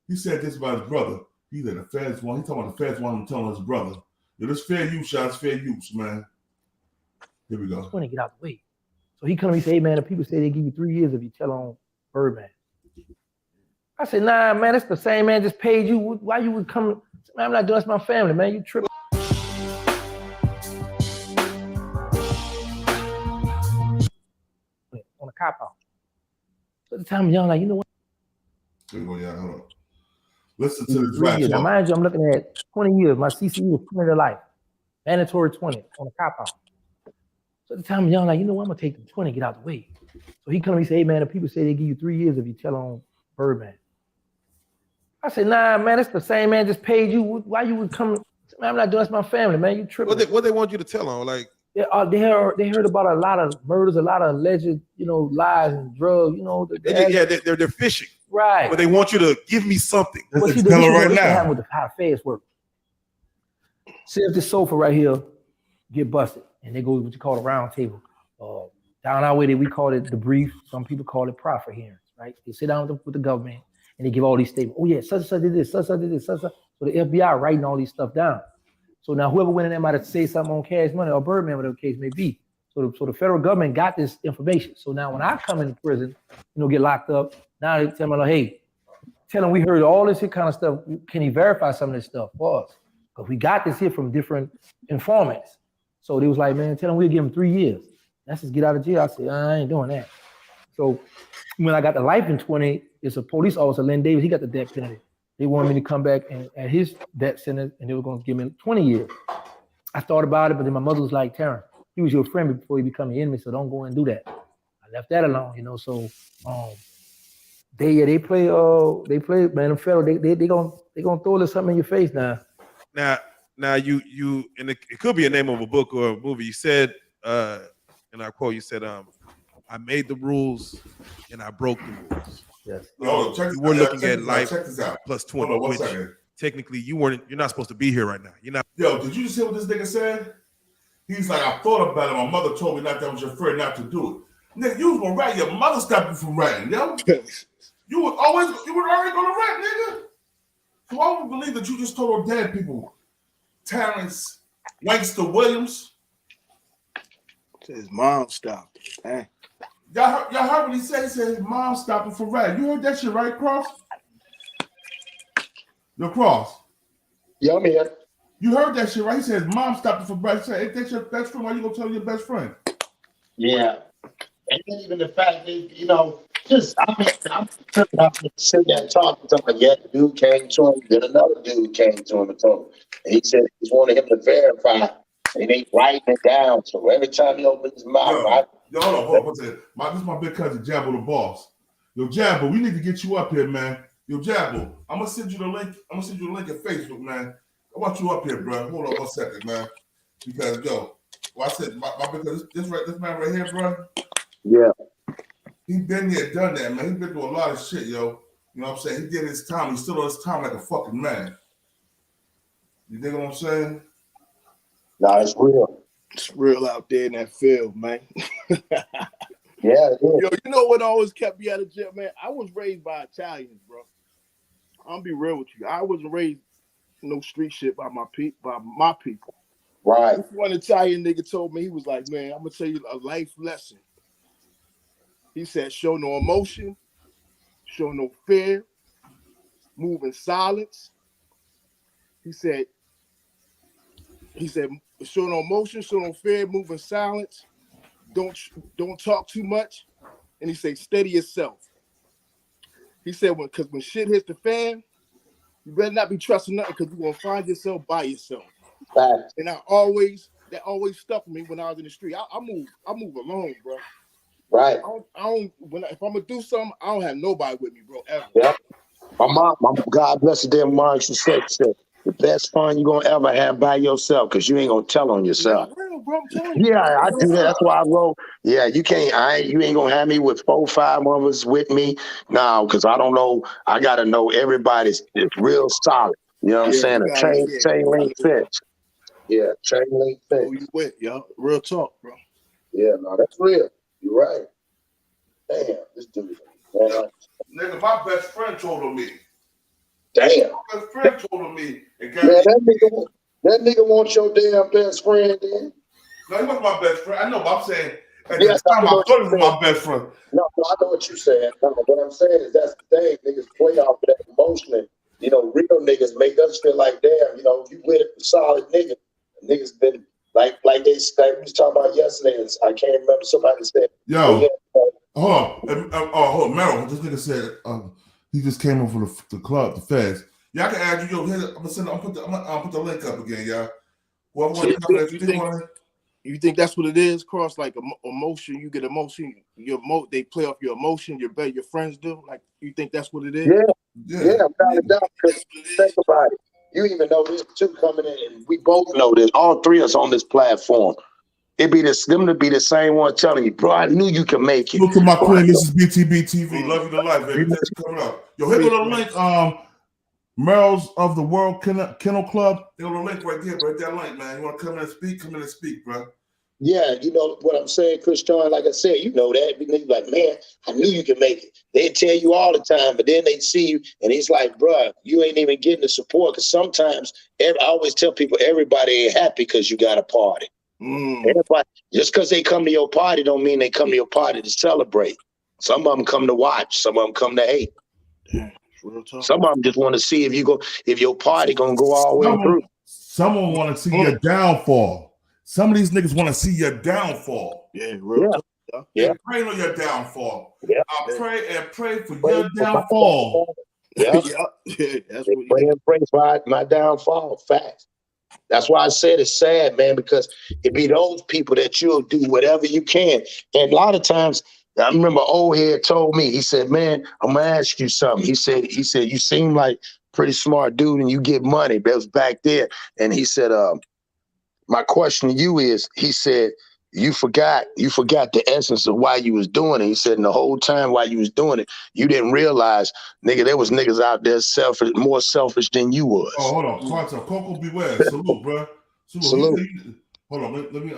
S3: He said this about his brother. He said the feds want. He talking about the feds want him telling his brother. Yo, this fair use, Shaun. Fair use, man. Here we go.
S7: I want to get out the way. So he come and he say, hey, man, the people say they give you 3 years if you tell on Birdman. I said, nah, man, that's the same man just paid you. Why you would come? Man, I'm not doing this. My family, man. You tripping. On a cop out. So at the time, young, like, you know what?
S3: Here we go, yeah, hold on. Listen to the draft.
S7: Now, mind you, I'm looking at 20 years. My CCE is 20 to life. Mandatory 20 on a cop out. So at the time, young, like, you know what? I'm going to take the 20 and get out the way. So he come and he say, hey, man, the people say they give you 3 years if you tell on Birdman. I said, nah, man, that's the same man just paid you. Why you would come? Man, I'm not doing this. My family, man. You tripping.
S10: What they want you to tell on? Like,
S7: they heard about a lot of murders, a lot of alleged, lies and drugs.
S10: They're fishing.
S7: Right.
S10: But they want you to give me something.
S3: Let's tell her right now.
S7: With how fast work. See if this sofa right here get busted, and they go what you call a round table. Down our way, we call it debrief. Some people call it proffer hearings. Right? They sit down with the government and they give all these statements. Oh yeah, such and such did this, such and such did this, such and such. So the FBI writing all these stuff down. So now whoever went in there might have to say something on Cash Money or Birdman, whatever the case may be. So the federal government got this information. So now when I come into prison, get locked up, now they tell me, like, hey, tell them we heard all this here kind of stuff. Can you verify some of this stuff for us? Because we got this here from different informants. So they was like, man, tell them we'll give them 3 years. Let's just get out of jail. I said, I ain't doing that. So when I got the life in 20, it's a police officer, Len Davis. He got the death penalty. They wanted me to come back and at his death sentence, and they were going to give me 20 years. I thought about it, but then my mother was like, Terrence, he was your friend before he became an enemy, so don't go and do that. I left that alone, you know. So they play man, them federal, they gonna throw a little something in your face now.
S10: Now you and it could be a name of a book or a movie. You said and I quote, you said, I made the rules and I broke the rules.
S7: Yes.
S3: No,
S10: you were looking at life
S3: check this out.
S10: plus 20,
S3: Hold on,
S10: which technically you're not supposed to be here right now. You're not.
S3: Yo, did you just hear what this nigga said? He's like, I thought about it. My mother told me not that was your friend not to do it. Nigga, you was gonna rat. Your mother stopped you from ratting, yo. You were already gonna rat, nigga. So I would believe that you just told our dead people. Terrence Gangster Williams.
S5: His mom stopped. Dang.
S3: Y'all heard what he said? He said his mom stopped him from ratting. You heard that shit, right, Cross? Yo, Cross.
S6: Yeah, I'm here.
S3: You heard that shit, right? He said his mom stopped him from ratting. He said, if that's your best friend, why you gonna tell your best friend?
S6: Yeah. And then even the fact that, you know, I'm sitting there talking to him. Yeah, the dude came to him. Then another dude came to him and told him. And he said he wanted him to verify. And they writing it down. So every time he opens his mouth,
S3: Yo, hold on. This is my big cousin, Jabbo the boss. Yo, Jabbo, we need to get you up here, man. Yo, Jabbo, I'm gonna send you the link. I'm gonna send you the link at Facebook, man. I want you up here, bro. Hold on 1 second, man. Because I said my big cousin, this man right here, bro.
S6: Yeah.
S3: He been there, done that, man. He been through a lot of shit, yo. You know what I'm saying? He did his time. He stood on his time like a fucking man. You dig what I'm saying?
S6: Nah, it's real.
S5: It's real out there in that field, man.
S6: Yeah.
S5: Yo, you know what always kept me out of jail, man? I was raised by Italians, bro. I'm gonna be real with you. I wasn't raised no street shit by my people.
S6: Right.
S5: This one Italian nigga told me, he was like, man, I'm gonna tell you a life lesson. He said, show no emotion, show no fear, move in silence. He said, show no emotion, show no fear, move in silence. Don't talk too much. And he said, steady yourself. He said, because when shit hits the fan, you better not be trusting nothing because you're gonna find yourself by yourself.
S6: Right.
S5: And that always stuck with me when I was in the street. I move alone, bro.
S6: Right.
S5: If I'm gonna do something, I don't have nobody with me, bro. Ever.
S6: Yeah. My mom, God bless her, dear mom, she said, the best fun you're gonna ever have by yourself, because you ain't gonna tell on yourself.
S5: Real, bro, I'm telling you.
S6: Yeah, I do that. That's why I wrote. Yeah, you ain't gonna have me with 4 or 5 of us with me now, because I don't know. I gotta know everybody's real solid. You know what I'm saying? A chain link fence. Yeah, chain link fence.
S5: Oh, you went, yo. Real talk, bro.
S6: Yeah, no, that's real. You're right. Damn, this dude.
S3: Nigga, my best friend told on me.
S6: Damn.
S3: My best friend told on me.
S6: Man, that nigga wants your damn best friend, then.
S3: No, he wasn't my best friend. I know, but I'm saying at the time I thought he was my best friend.
S6: No, I know what you're saying. No, what I'm saying is that's the thing. Niggas play off of that emotion. And, you know, real niggas make us feel like, damn, you know, you with a solid nigga. Niggas been like we was talking about yesterday. I can't remember, somebody said,
S3: yo, hold on, Merrill. This nigga said he just came over the club, the feds. Y'all can add you. Yo, here, I'm put the link up again, y'all.
S5: You think that's what it is, Cross? Like emotion, you get emotion. They play off your emotion. Your friends do. Like, you think that's what it is?
S6: Yeah. Without a doubt. Because think about it. You even know this too coming in, and we both know this. All three of us on this platform. Them to be the same one telling you, bro, I knew you could make it.
S3: Look at my queen. This is Btbtv. Love you to life, baby. Thanks for coming up. Yo, hit the little link. Merrills of the World Kennel Club. There's a link right there, bro. That link, man. You want to come in and speak? Come in and speak, bro.
S6: Yeah, you know what I'm saying, Christian. Like I said, you know that. Niggas like, man, I knew you could make it. They tell you all the time, but then they see you, and it's like, bro, you ain't even getting the support. Because sometimes, I always tell people, everybody ain't happy because you got a party. Everybody, just because they come to your party don't mean they come to your party to celebrate. Some of them come to watch. Some of them come to hate. Some of them just want to see if your party gonna go all the way through.
S3: Someone want to see your downfall. Some of these niggas want to see your downfall.
S5: Yeah, real talk.
S3: Yeah. And praying on your downfall.
S6: Yeah.
S3: I pray and pray for your downfall.
S6: Yeah.
S5: That's what
S6: pray and pray for my downfall. Facts. That's why I said it's sad, man, because it be those people that you'll do whatever you can. And a lot of times, I remember old head told me, he said, man, I'm gonna ask you something. He said, you seem like a pretty smart dude and you get money. That was back there. And he said, my question to you is, he said, you forgot the essence of why you was doing it. He said, and the whole time while you was doing it, you didn't realize, nigga, there was niggas out there more selfish than you was.
S3: Oh, hold on. Carter, Coco beware. Salute, bro.
S6: Salute.
S3: Hold on, let me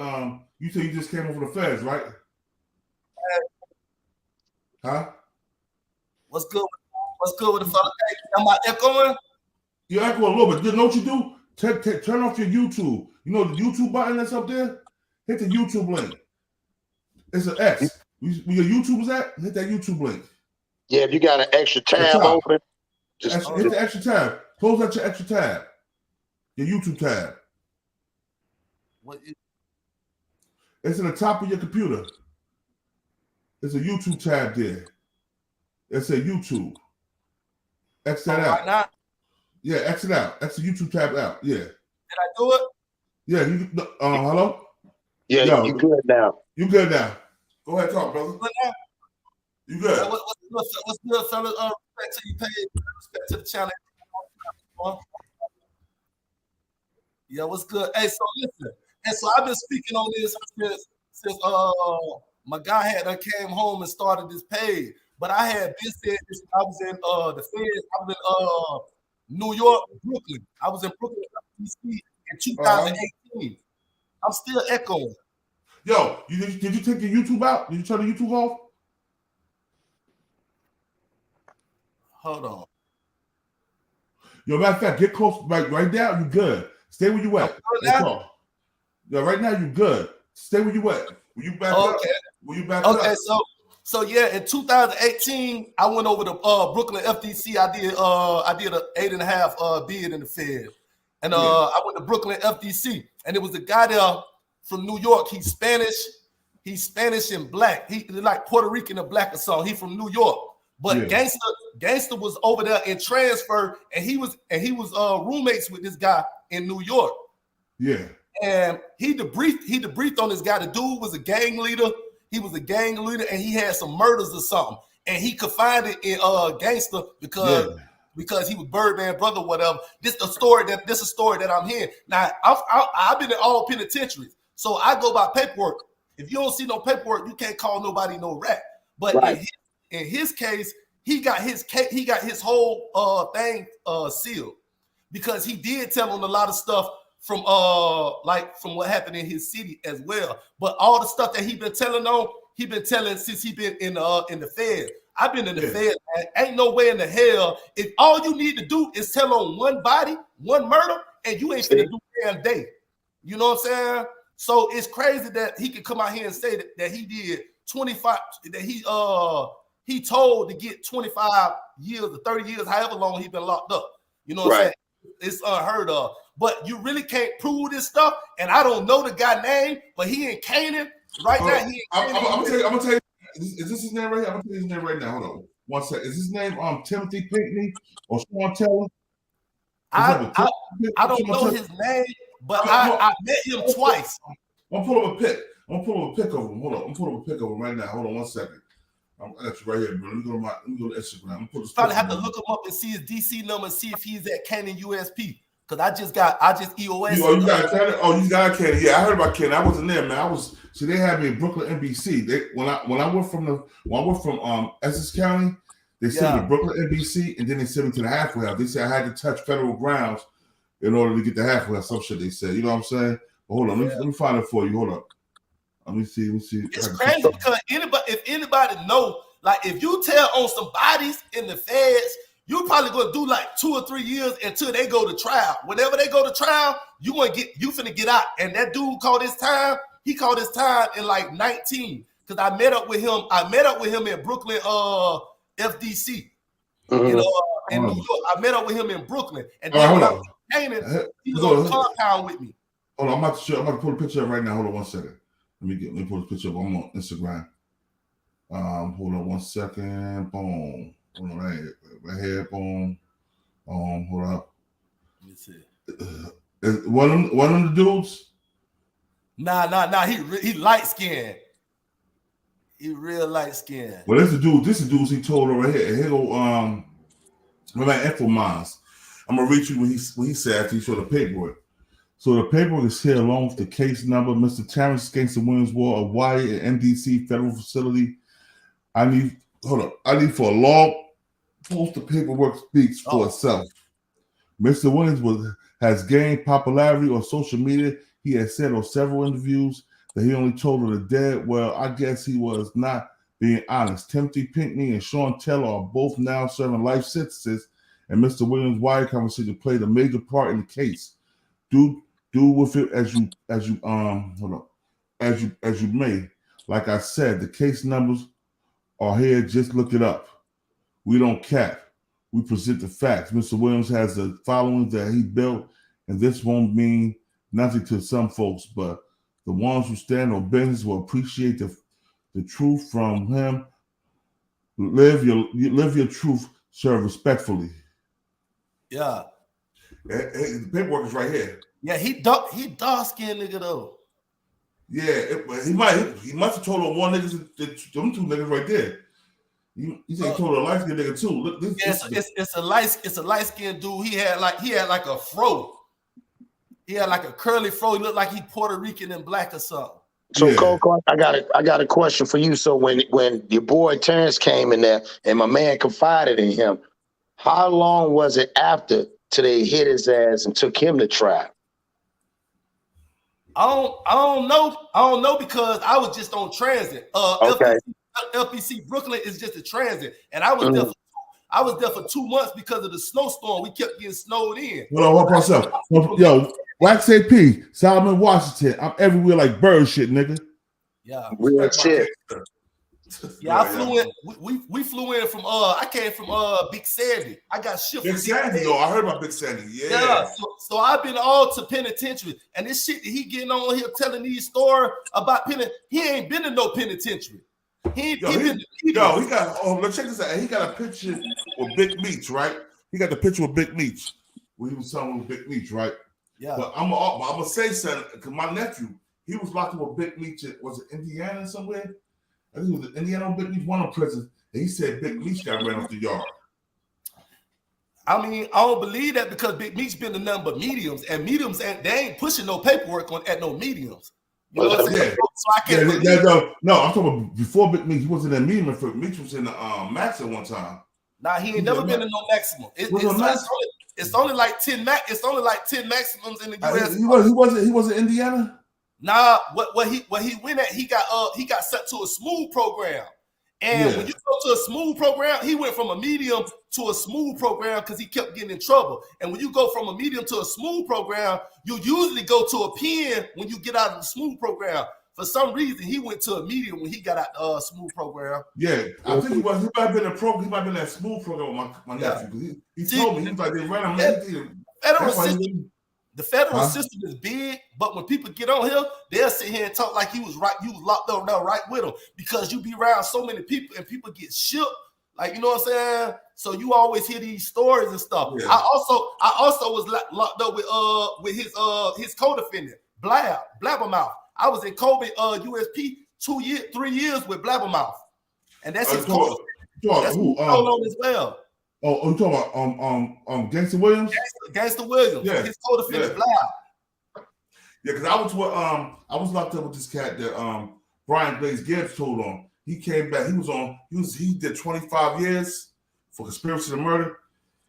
S3: you said you just came over the feds, right? Huh?
S12: What's good? What's good with the fella? Am I echoing?
S3: You're echoing a little bit. You know what you do? Turn off your YouTube. You know the YouTube button that's up there? Hit the YouTube link. It's an X. Where your YouTube is at? Hit that YouTube link.
S6: Yeah, if you got an extra tab open,
S3: just hit the extra tab. Close out your extra tab. Your YouTube tab.
S12: What is?
S3: It's in the top of your computer. There's a YouTube tab there. It's a YouTube. X that out.
S12: Right now?
S3: Yeah, X it out. X the YouTube tab out. Yeah.
S12: Did I do it?
S3: Yeah. You. Hello.
S6: Yeah,
S3: yo,
S6: you good now.
S3: You good now. Go ahead, talk, brother. You good?
S12: What's good, fellas? Respect to you, paid. Respect to the channel. Yeah, what's good? Hey, so listen. And so I've been speaking on this since my guy came home and started this page. But I had been saying this when I was in the Feds. I was in New York, Brooklyn. I was in Brooklyn, DC in 2018. I'm still echoing.
S3: Yo, did you take your YouTube out? Did you turn the YouTube off?
S12: Hold on.
S3: Yo, matter of fact, get close right now. You good. Stay where you at. Yeah, right now you good. Stay where you at. Will you back up? Will you back up?
S12: Okay, so yeah, in 2018, I went over to Brooklyn FDC. I did an 8.5 bid in the Fed. And I went to Brooklyn FDC, and it was a guy there from New York. He's Spanish and black. He like Puerto Rican and black or something. He from New York. But Gangsta was over there in transfer, and he was roommates with this guy in New York.
S3: Yeah.
S12: And he debriefed on this guy. The dude was a gang leader. He was a gang leader, and he had some murders or something. And he confided in Gangsta because he was Birdman brother, whatever. This is a story that I'm hearing. Now I've been in all penitentiaries, so I go by paperwork. If you don't see no paperwork, you can't call nobody no rat. But in his case, he got his whole thing sealed because he did tell him a lot of stuff from what happened in his city as well. But all the stuff that he been telling since he been in the Fed. I've been in the Fed, man. Ain't no way in the hell. If all you need to do is tell on one body, one murder, and you ain't finna do damn day. You know what I'm saying? So it's crazy that he could come out here and say that he did 25, that he told to get 25 years or 30 years, however long he been locked up. You know what I'm saying? It's unheard of. But you really can't prove this stuff. And I don't know the guy's name, but he in Canaan right now.
S3: I'm gonna tell you. Is this his name right here? I'm gonna tell you his name right now. Hold on, one second. Is his name Timothy Pinkney or Shaun Taylor?
S12: I don't know his name, but I met him twice.
S3: I'm pulling up a pic. I'm pulling up a pic of him. Hold on, I'm pulling up a pic of him right now. Hold on one second. I got you right here, bro. Let me go to Instagram. I'm put
S12: probably have to look him up and see his DC number and see if he's at Cannon USP. Cause I just EOS.
S3: You got Cannon? Oh, you got Cannon. Yeah, I heard about Cannon. I wasn't there, man. See, they had me in Brooklyn NBC. When I went from Essex County, they sent me to Brooklyn NBC, and then they sent me to the halfway house. They said I had to touch federal grounds in order to get the halfway house. Some shit they said. You know what I'm saying? But hold on, let me find it for you. Hold up. Let me see.
S12: It's crazy because if anybody know, like if you tell on some bodies in the Feds, you're probably gonna do like 2 or 3 years until they go to trial. Whenever they go to trial, you finna get out. And that dude called his time. He called his time in like 19. Because I met up with him in Brooklyn, FDC. You know, in New York. I met up with him in Brooklyn. And then when I was in Canaan, he was on the compound with me.
S3: Hold on, I'm about to pull a picture up right now. Hold on one second. Let me pull the picture up. I'm on Instagram. Hold on 1 second. Boom. Hold on, right here. Boom. Hold up.
S12: Let me see.
S3: Is one of them the dudes?
S12: Nah. He light skinned. He real light skinned.
S3: Well, this is the dudes he told over here. And here go my info mines. I'm gonna read you what he said after he showed the paperwork. So the paperwork is here along with the case number. Mr. Terrence Gangster Williams War of Wyatt at NDC Federal Facility. I need for a log post. The paperwork speaks for itself. Mr. Williams has gained popularity on social media. He has said on several interviews that he only told her the dead. Well, I guess he was not being honest. Timothy Pinkney and Shaun Taylor are both now serving life sentences, and Mr. Williams' Wyatt conversation played a major part in the case. Do with it as you may. Like I said, the case numbers are here. Just look it up. We don't cap. We present the facts. Mr. Williams has the following that he built, and this won't mean nothing to some folks, but the ones who stand on business will appreciate the truth from him. Live your truth, sir, respectfully.
S12: Yeah.
S3: The paperwork is right here.
S12: Yeah, he dark skinned nigga though.
S3: Yeah, he must have told on one niggas, them two niggas right there. He said he told a light skinned nigga too. Look,
S12: it's a light skinned dude. He had like a fro. He had like a curly fro. He looked like he Puerto Rican and black or something.
S6: So Coco, I got a question for you. So when your boy Terrence came in there and my man confided in him, how long was it after till they hit his ass and took him to trial?
S12: I don't know because I was just on transit.
S6: Okay.
S12: LPC Brooklyn is just a transit, and I was there for 2 months because of the snowstorm. We kept getting snowed in.
S3: Hold on. Yo, Wax AP, Solomon, Washington. I'm everywhere like bird shit, nigga.
S12: Yeah,
S6: real shit.
S12: Yeah, I flew in. We flew in from I came from Big Sandy. I got shipped.
S3: Big Sandy, yo, I heard about Big Sandy.
S12: Yeah. So I've been all to penitentiary, and this shit that he getting on here telling these stories about penitentiary. He ain't been in no penitentiary. Let's check this out. He got a picture
S3: with Big Meech, right? He got the picture with Big Meech. When he was telling with Big Meech, right?
S12: Yeah.
S3: But I'm gonna say something because my nephew, he was locked up with Big Meech. Was it Indiana somewhere? I think it was Indiana. Big Meech won a prison, and he said Big Meech got ran off the yard.
S12: I mean, I don't believe that because Big Meech been the number of mediums, and mediums they ain't pushing no paperwork at no mediums. You know what I'm saying? So I can't
S3: no, I'm talking about before Big Meech. He wasn't in medium. Meech was in the max at one time.
S12: Nah, he ain't never been in no maximum. It's only like 10 maximums in the US.
S3: He wasn't Indiana.
S12: Nah, what he went at, he got sent to a smooth program. And when you go to a smooth program, he went from a medium to a smooth program because he kept getting in trouble. And when you go from a medium to a smooth program, you usually go to a pen when you get out of the smooth program. For some reason, he went to a medium when he got out the smooth program.
S3: Yeah, I think he might have been He might have been that smooth program with my nephew. He told me, he was like, they ran him.
S12: The federal system is big, but when people get on here, they'll sit here and talk like he was right. You was locked up there right with him because you be around so many people and people get shook. Like, you know what I'm saying? So you always hear these stories and stuff. Yeah. I also was locked up with his co-defendant, Blabbermouth. I was in Kobe USP 3 years with Blabbermouth, and that's his co-defendant. That's who on as well.
S3: Oh, you talking about Gangster Williams?
S12: Gangster Williams. Yeah. His co-defendant Blab.
S3: Yeah, because I was locked up with this cat that Brian Blaze Gibbs told on. He came back. He did 25 years for conspiracy to murder,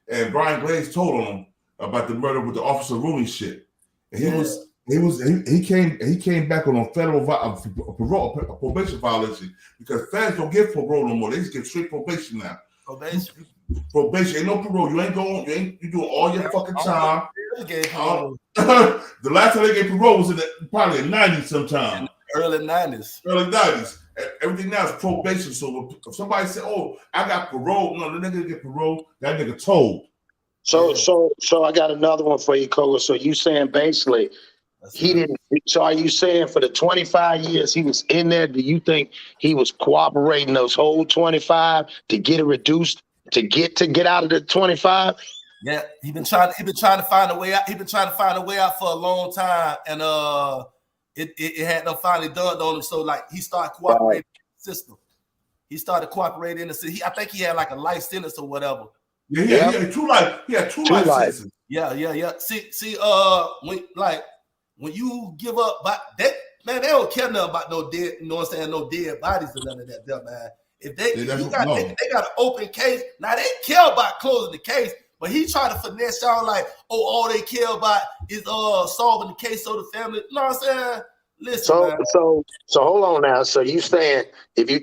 S3: and Brian Blaze told on him about the murder with the Officer Rooney shit. And he came back on a federal probation violation because feds don't give parole no more. They just get straight probation now. Probation ain't no parole. You ain't going. You doing all your fucking time. The last time they gave parole was in probably the 90s sometime.
S12: Early 90s.
S3: Everything now is probation. So if somebody said, "Oh, I got parole," no, the nigga get parole. That nigga told.
S6: So I got another one for you, Cola. So you saying basically He didn't. So are you saying for the 25 years he was in there, do you think he was cooperating those whole 25 to get it reduced to get out of the 25?
S12: Yeah, he been trying to find a way out. He been trying to find a way out for a long time, and it had no finally done on him. So like he started cooperating in the system. He started cooperating in the system. I think he had like a life sentence or whatever.
S3: Yeah, he had two life. He had two life sentences.
S12: Yeah. See, when you give up, but that man, they don't care nothing about no dead. You know what I'm saying? No dead bodies or none of that stuff, man. If they got an open case, now they care about closing the case, but he tried to finesse y'all like, oh, all they care about is solving the case so the family. You know what I'm saying? Listen, man.
S6: So hold on now. So you saying if you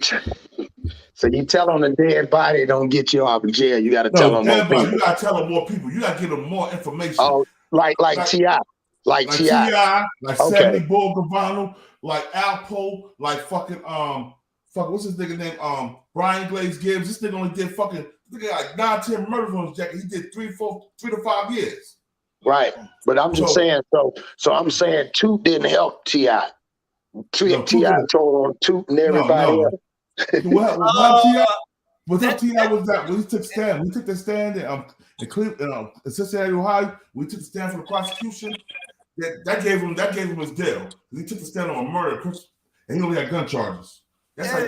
S6: so you tell on the dead body don't get you out of jail, you got to tell them more people.
S3: You got to tell them more people. You got to give them more information.
S6: Oh, like T.I. Like
S3: T.I., like Sammy Bull Gavano, like Alpo, like fucking what's his nigga name? Brian Glaze Gibbs. This nigga only did fucking like 9-10 murders on his jacket. He did 3 to 5 years.
S6: Right, but I'm just saying. So I'm saying Toot didn't help T.I. T.I. told on Toot and everybody else.
S3: Was that T.I. was that when he took stand? We took the stand in Cleveland, in Cincinnati, Ohio. We took the stand for the prosecution. That gave him his deal. He took the stand on a murder, and he only had gun charges. That's how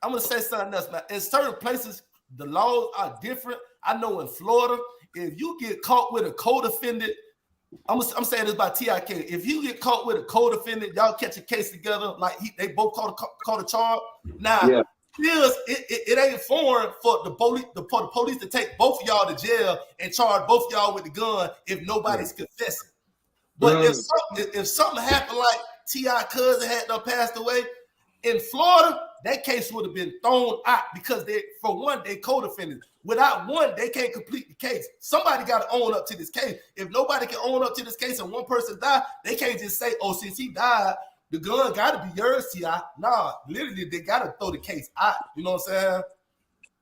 S12: I'm gonna say something else, man. In certain places, the laws are different. I know in Florida, if you get caught with a co-defendant, I'm saying this about TIK. If you get caught with a co-defendant, y'all catch a case together, like they both caught a charge. Now, it ain't foreign for the police to take both of y'all to jail and charge both of y'all with the gun if nobody's confessing. But if something happened like T.I. cousin had done passed away, in Florida, that case would have been thrown out because they co-defendants. Without one, they can't complete the case. Somebody got to own up to this case. If nobody can own up to this case and one person died, they can't just say, oh, since he died, the gun got to be yours, T.I. Nah, literally, they got to throw the case out. You know what I'm saying?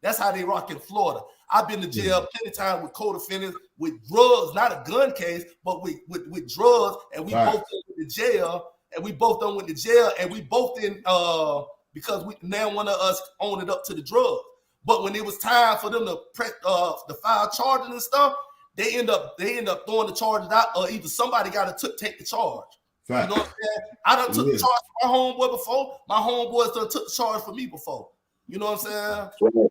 S12: That's how they rock in Florida. I've been to jail plenty of times with co-defendants with drugs, not a gun case, but with drugs, and we both went to jail, and we both done went to jail, and we both in because now one of us owned it up to the drugs. But when it was time for them to file charges and stuff, they end up throwing the charges out, or either somebody got to take the charge. Fact. You know what I'm saying? I done took the charge for my homeboy before. My homeboys done took the charge for me before. You know what I'm saying?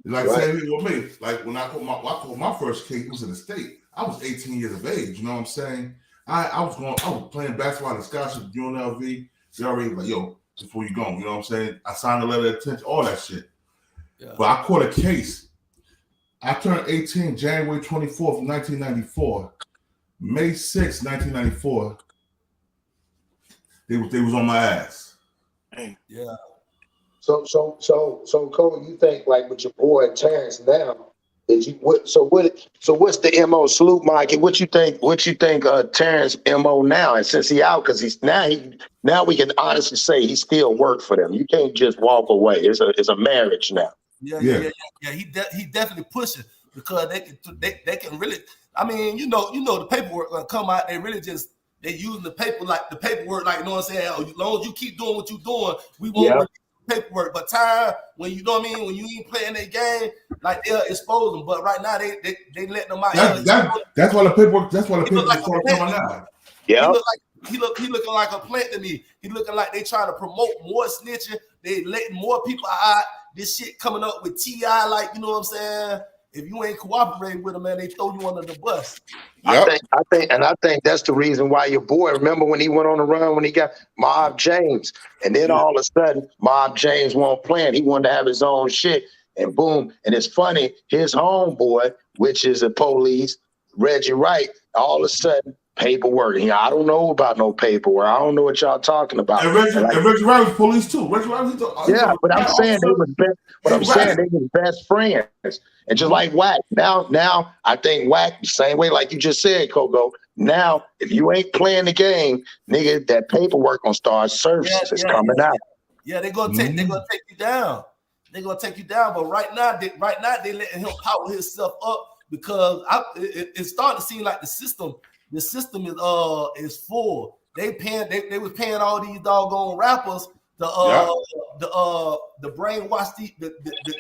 S3: Like saying with me, like when I called my first case, it was in the state. I was 18 years of age. You know what I'm saying? I was playing basketball in the scholarship at UNLV. They already like, yo, before you go, you know what I'm saying? I signed a letter of intent, all that shit. Yeah. But I caught a case. I turned 18 January 24th, 1994. May 6th, 1994. They was on my ass.
S12: Yeah.
S6: So Cole, you think like with your boy Terrence now? What's the MO Salute Mike? What you think Terrence MO now? And since he out, because now we can honestly say he still work for them. You can't just walk away. It's a marriage now.
S12: Yeah. He definitely pushing because they can really. I mean, you know the paperwork gonna come out. They really just they using the paperwork like you know what I'm saying. As long as you keep doing what you're doing, we won't. Paperwork, but time when you know what I mean, when you ain't playing that game, like they'll expose them. But right now they let them out.
S3: That's why the paperwork. That's why the paperwork is coming out.
S6: Yeah,
S12: he looking like a plant to me. He looking like they trying to promote more snitching. They letting more people out. This shit coming up with T.I. like you know what I'm saying. If you ain't cooperating with them, man, they throw you under the bus.
S6: Yep. I think that's the reason why your boy. Remember when he went on the run when he got Mob James, and then all of a sudden Mob James won't play. He wanted to have his own shit, and boom. And it's funny, his homeboy, which is the police, Reggie Wright, all of a sudden paperwork. I don't know about no paperwork. I don't know what y'all talking about.
S3: And Reggie Wright was police too. Reggie Wright was
S6: but I'm saying they was best. But I'm saying they was best friends. And just like Wack, now I think Wack the same way, like you just said, Coco. Now, if you ain't playing the game, nigga, that paperwork gonna start surfacing. It's coming out.
S12: Yeah, they're gonna take you down. They're gonna take you down. But right now they letting him power himself up because it's starting to seem like the system the system is full. They was paying all these doggone rappers the brainwash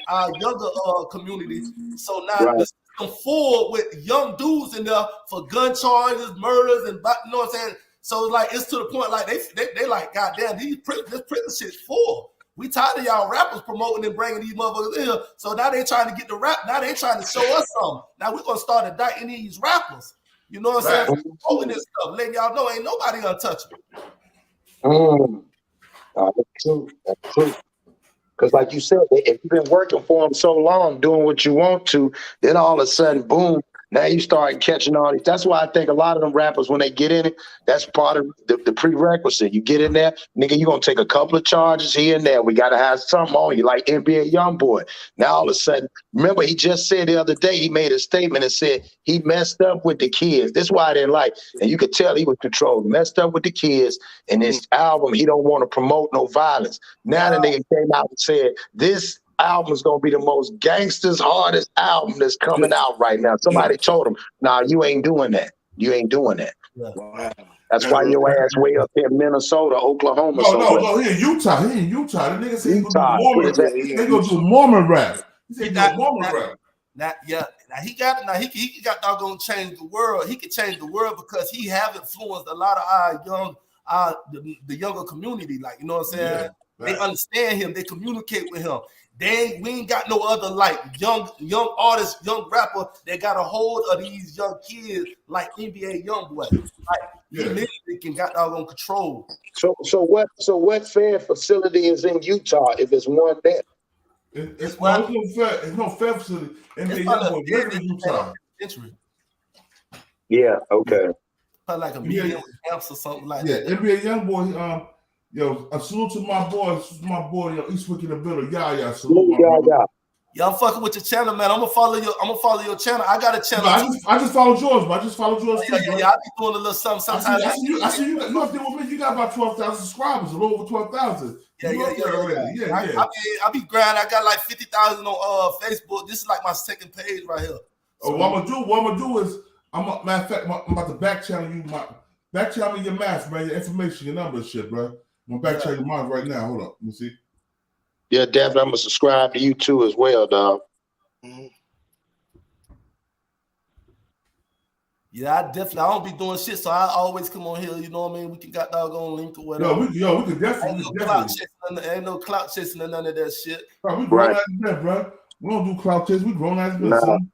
S12: our younger community. So now the system full with young dudes in there for gun charges, murders, and you know what I'm saying. So like it's to the point like they like, goddamn, this prison shit's full. We tired of y'all rappers promoting and bringing these motherfuckers in here. So now they trying to get the rap. Now they trying to show us something. Now we're gonna start indicting these rappers. You know what I'm saying? Promoting this stuff, letting y'all know ain't nobody gonna touch me.
S6: That's true. That's true. Because like you said, if you've been working for them so long, doing what you want to, then all of a sudden, boom, now you start catching all these. That's why I think a lot of them rappers, when they get in it, that's part of the prerequisite. You get in there, nigga, you're going to take a couple of charges here and there. We got to have something on you, like NBA Youngboy. Now all of a sudden, remember he just said the other day, he made a statement and said he messed up with the kids. This is why I didn't like. And you could tell he was controlled, messed up with the kids. And this album, he don't want to promote no violence. Now the nigga came out and said, this album is gonna be the most gangsters, hardest album that's coming out right now. Somebody told him, "Nah, you ain't doing that. You ain't doing that."
S3: Wow.
S6: That's why your ass way up there in Minnesota, Oklahoma.
S3: No, he in Utah. He in Utah. The nigga said he gonna do Mormon rap. They gonna do Mormon rap. He said he got Mormon rap.
S12: Now he got doggone change the world. He can change the world because he have influenced a lot of our the younger community. Like, you know what I'm saying? Yeah, they understand him. They communicate with him. We ain't got no other like young artist, young rapper that got a hold of these young kids like NBA Youngboy. Like he literally can got doggone control.
S6: So what fair facility is in Utah if it's one there?
S3: It's no fair facility. NBA Youngboy lives in Utah.
S6: Yeah, okay.
S12: Probably like a medium camps or something like that.
S3: Yeah, NBA Youngboy. Yo, a salute to my boy, yo, Eastwick in the building. Yeah, salute.
S12: Yeah, I'm fucking with your channel, man. I'm gonna follow your channel. I got a channel.
S3: I just followed yours, but I just followed yours.
S12: Yeah, I be doing a little something sometimes.
S3: I see you. You up there with me? You got about 12,000 subscribers, a little over 12,000.
S12: Yeah. I be grinding. I got like 50,000 on Facebook. This is like my second page right here.
S3: So what I'm gonna do is, matter of fact, I'm about to back channel you your math, man, your information, your number and shit, bro. I'm gonna back channel your mine right now. Hold up, let me see.
S6: Yeah, definitely. I'm gonna subscribe to you too as well, dog.
S12: Yeah, I don't be doing shit, so I always come on here. You know what I mean? We can got doggone link or whatever.
S3: We can definitely.
S12: Ain't no clout chasing or none of that shit.
S3: Bro, we grown as men, bro. We don't do clout chasing. We grown as men.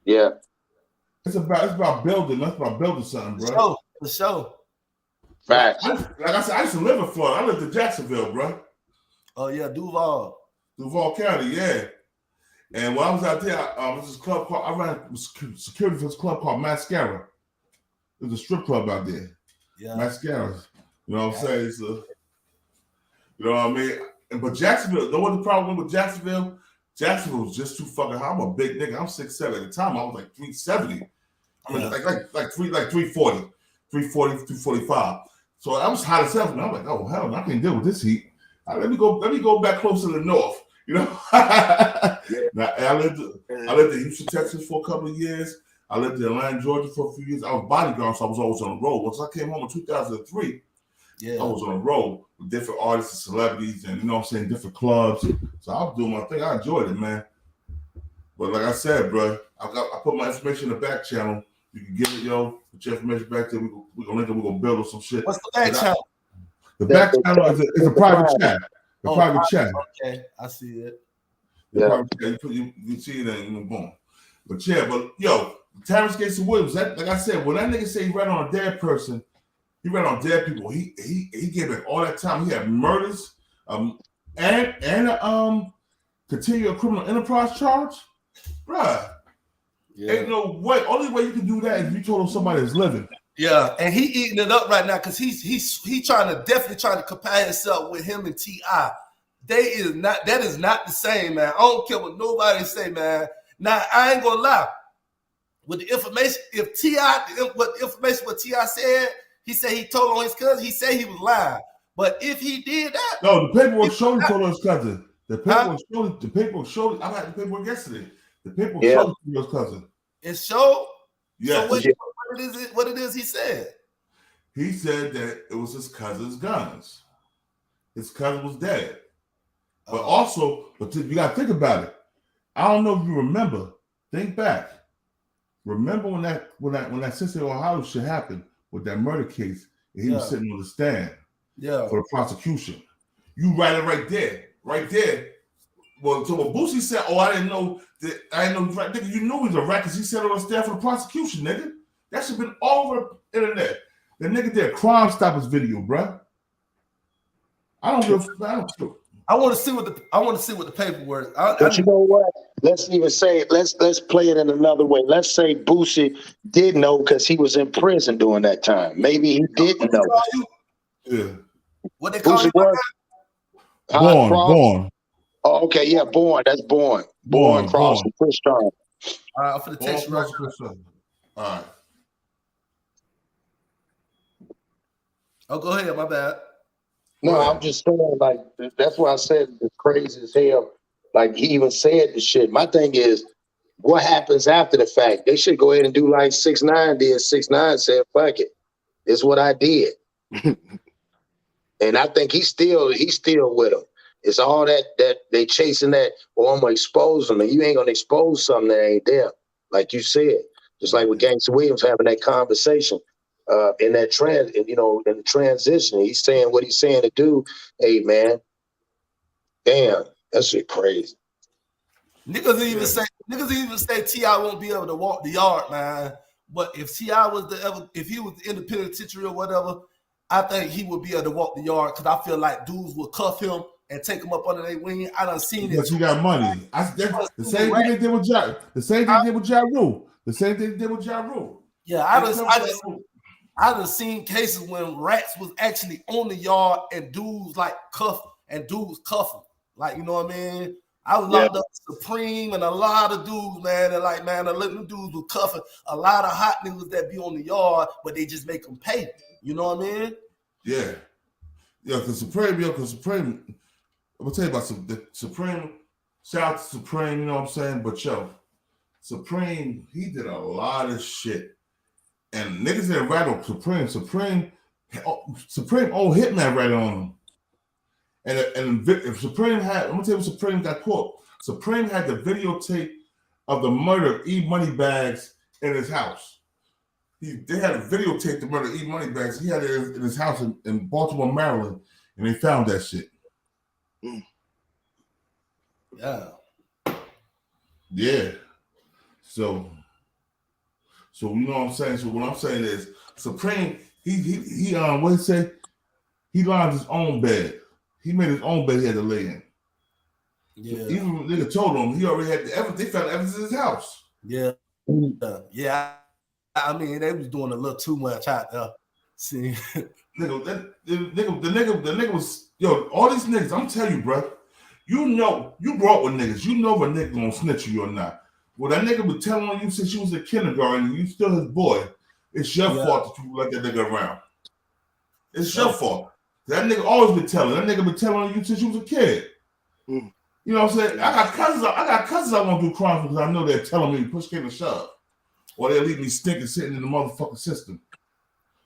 S6: Yeah.
S3: It's about building. That's about building something, bro.
S12: For sure.
S6: Right.
S3: Like I said, I used to live in Florida. I lived in Jacksonville, bro.
S12: Oh yeah, Duval
S3: County, yeah. And when I was out there, I ran security for this club called Mascara. There's a strip club out there. Yeah. Mascara. You know what I'm saying? So, you know what I mean? But Jacksonville, know what the problem with Jacksonville? Jacksonville was just too fucking high. I'm a big nigga. I'm 6'7". At the time, I was like 370. I mean, like 340, 345. So I was hot as hell. And I'm like, oh hell, I can't deal with this heat. Let me go back closer to the north. You know. Now, I lived in Houston, Texas for a couple of years. I lived in Atlanta, Georgia for a few years. I was bodyguard, so I was always on the road. Once I came home in 2003, I was on the road with different artists and celebrities, and you know what I'm saying, different clubs. So I was doing my thing. I enjoyed it, man. But like I said, bro, I put my information in the back channel. You can get it, yo. Put your information back there. We're gonna link it. We're gonna build some shit.
S12: What's the back channel?
S3: The back channel is a private chat. Private chat.
S12: Okay, I see it.
S3: You see it and boom. But yo, Terrence Gangster Williams, like I said, when that nigga say he ran on a dead person, he ran on dead people. He gave it all that time. He had murders, and continual criminal enterprise charge, bruh. Yeah. Ain't no way. Only way you can do that is if you told him somebody is living.
S12: Yeah, and he eating it up right now because he's definitely trying to compare himself with him and T.I. That is not the same, man. I don't care what nobody say, man. Now I ain't gonna lie. With the information, what T.I. said, he said he told on his cousin. He said he was lying. But if he did that,
S3: no, the paperwork showed he told on his cousin. The paperwork showed. I got the paperwork yesterday. The paperwork showed to his cousin.
S12: It showed.
S3: Yeah.
S12: So what it is he said.
S3: He said that it was his cousin's guns. His cousin was dead. But also, you gotta think about it. I don't know if you remember. Think back. Remember when that Cincinnati, Ohio shit happened with that murder case, and he was sitting on the stand for the prosecution. You write it right there. Well, so what Boosie said, I didn't know, nigga, you knew he was a rat because he said on the stand for the prosecution, nigga. That should have been all over the internet. The nigga did a Crime Stoppers video, bruh. I don't know.
S12: I want to see what the paperwork.
S6: But you know what? Let's play it in another way. Let's say Boosie did know because he was in prison during that time. Maybe he didn't know.
S3: Yeah.
S12: What they call
S6: Boosie
S12: you?
S3: Born.
S6: Oh, okay, yeah, Born. That's Born. Born Cross and Chris Shaun.
S12: All right, I'm for the text you right now.
S3: All right.
S12: Oh, go ahead. My bad.
S6: No, I'm just saying, like, that's why I said it's crazy as hell. Like, he even said the shit. My thing is, what happens after the fact? They should go ahead and do like 6ix9ine did. 6ix9ine said, fuck it. It's what I did. And I think he's still with him. It's all that they chasing that, I'm gonna expose them, and you ain't gonna expose something that ain't there. Like you said. Just like with Gangster Williams having that conversation. In that in the transition, he's saying what he's saying to do. Hey man, damn, that shit crazy.
S12: Niggas even say T.I. won't be able to walk the yard, man. But if T.I. if he was the independent penitentiary or whatever, I think he would be able to walk the yard because I feel like dudes will cuff him and take him up under their wing. I done seen it.
S3: Because he got money. The same thing they did with Ja. The same thing they did with Ja Rule. The same thing they did with Ja Rule.
S12: Yeah, I done seen cases when rats was actually on the yard and dudes like cuff and dudes cuffing. Like, you know what I mean? I was locked up Supreme and a lot of dudes, man. And like, man, the little dudes were cuffing a lot of hot niggas that be on the yard, but they just make them pay. You know what I mean?
S3: Yeah. Yeah, because Supreme, I'm gonna tell you about the Supreme. Shout out to Supreme, you know what I'm saying? But Supreme, he did a lot of shit. And niggas didn't rat on Supreme. Supreme old Hitman ratted on him. And if Supreme had, I'm gonna tell you what Supreme got caught. Supreme had the videotape of the murder of E Moneybags in his house. They had a videotape the murder of E Moneybags. He had it in his house in Baltimore, Maryland, and they found that shit.
S12: Yeah.
S3: Yeah. So you know what I'm saying? So what I'm saying is Supreme, he what he say? He lined his own bed. He made his own bed he had to lay in.
S12: Yeah.
S3: Even when nigga told him he already had the evidence, they found evidence in his house.
S12: Yeah. Yeah. I mean, they was doing a little too much out there. See.
S3: The nigga was, all these niggas, I'm telling you, bro, you grew up with niggas. You know if a nigga gonna snitch you or not. Well, that nigga was telling on you since you was in kindergarten and you still his boy. It's your fault that you let that nigga around. It's your fault. That nigga always been telling. That nigga been telling on you since you was a kid. You know what I'm saying? I got cousins I want to do crimes because I know they're telling me to push came and shove. Or they'll leave me stinking sitting in the motherfucking system.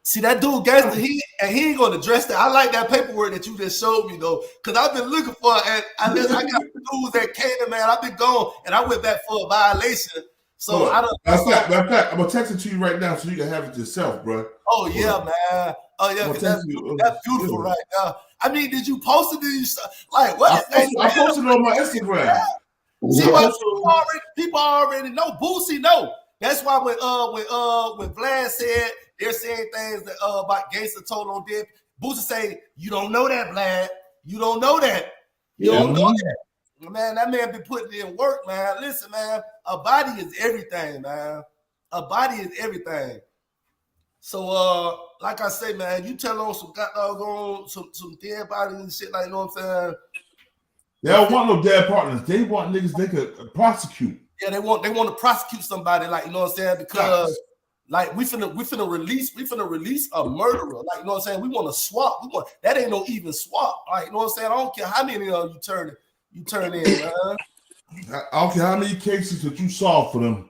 S12: See that dude Gangster, he ain't gonna address that. I like that paperwork that you just showed me though, because I've been looking for it. And I got dudes that came in, man. I've been gone and I went back for a violation. So I don't.
S3: Matter of fact, I'm gonna text it to you right now so you can have it yourself, bro.
S12: Oh yeah, man. Oh yeah, that's beautiful right now. I mean, did you post it? Did you like what?
S3: I posted it on my Instagram.
S12: See what people already know. Boosie know. That's why when Vlad said they're saying things that about Gangsta told on Dip, Boosie say, you don't know that, Vlad. You don't know that. You don't know that. Man, that man been putting in work, man. Listen, man, a body is everything, man. A body is everything. So like I say, man, you tell on some dead bodies and shit, like, you know what I'm saying?
S3: They don't want no dead partners. They want niggas they could prosecute.
S12: Yeah, they want to prosecute somebody, like, you know what I'm saying? Because like we finna release a murderer. Like, you know what I'm saying? We want to swap. That ain't no even swap. Like, you know what I'm saying? I don't care how many of you turn in, man. I
S3: don't care how many cases that you solve for them.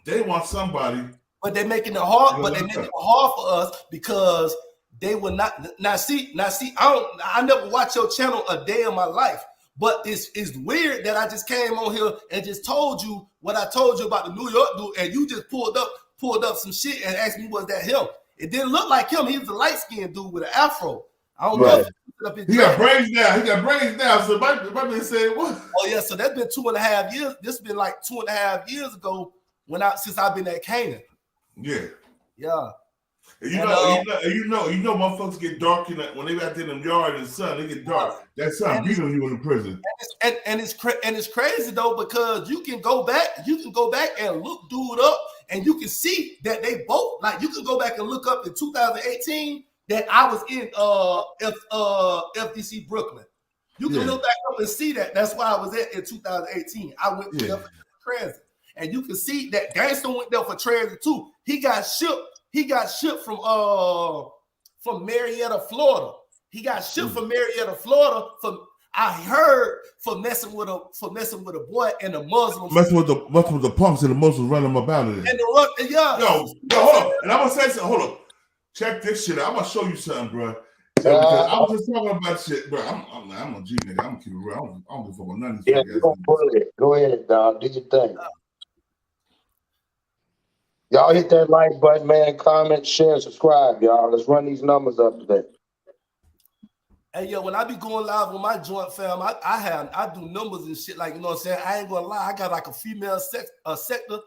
S3: They want somebody.
S12: but they're making it hard. But they make it hard for us because they will not. Now see. I never watch your channel a day in my life. But it's weird that I just came on here and just told you what I told you about the New York dude, and you just pulled up some shit and asked me, was that him? It didn't look like him. He was a light-skinned dude with an afro. I don't know if
S3: he got braids now. He got braids now. So my man said what?
S12: Oh yeah, so that's been 2.5 years. This has been like 2.5 years ago since I've been at Canaan.
S3: Yeah.
S12: Yeah.
S3: And you know, motherfuckers get dark when they got in them yard in the sun. They get dark. That sun beat on you in the prison.
S12: And it's crazy though, because you can go back and look dude up, and you can see that they both, like, you can go back and look up in 2018 that I was in FDC Brooklyn. You can look back up and see that. That's why I was there in 2018. I went there for transit, and you can see that Gangster went there for transit too. He got shipped. He got shipped from Marietta, Florida. He got shipped from Marietta, Florida. I heard for messing with a boy and the Muslims.
S3: Messing with the punks and the Muslims running them about it.
S12: And
S3: Yo, hold up. And I'm gonna say something. Hold up. Check this shit out. I'm gonna show you something, bro. Because I was just talking about shit, bro. I'm a G nigga. I'm gonna keep it real. I don't give a fuck about none of these.
S6: Go ahead, dog. Do your thing. Y'all hit that like button, man. Comment, share, subscribe, y'all. Let's run these numbers up today.
S12: Hey, yo, when I be going live with my joint fam, I do numbers and shit. Like, you know what I'm saying? I ain't gonna lie. I got like a female sector.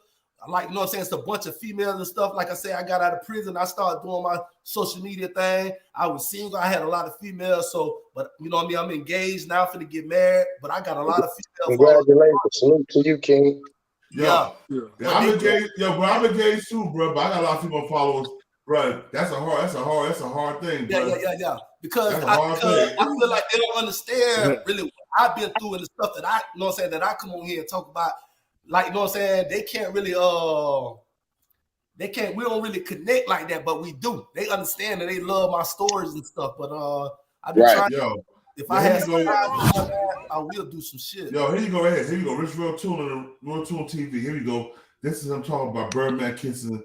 S12: Like, you know what I'm saying? It's a bunch of females and stuff. Like I said, I got out of prison. I started doing my social media thing. I was single. I had a lot of females. So, but you know what I mean? I'm engaged now, finna get married. But I got a lot of females.
S6: Congratulations. Salute to you, King.
S3: Yeah, I'm engaged. Yo, bro, I'm engaged too, bro. But I got a lot of people followers, bro. That's a hard thing, bro.
S12: Yeah. Because I feel like they don't understand really what I've been through and the stuff that I, you know what I'm saying, that I come on here and talk about. Like, you know what I'm saying? They can't really, we don't really connect like that, but we do. They understand and they love my stories and stuff. But I've been trying to, if I had some time, I will do some shit.
S3: Yo, here you go, right here. Here you go. Rich Real Tune on the Real Tune TV. Here you go. This is I'm talking about Birdman kissing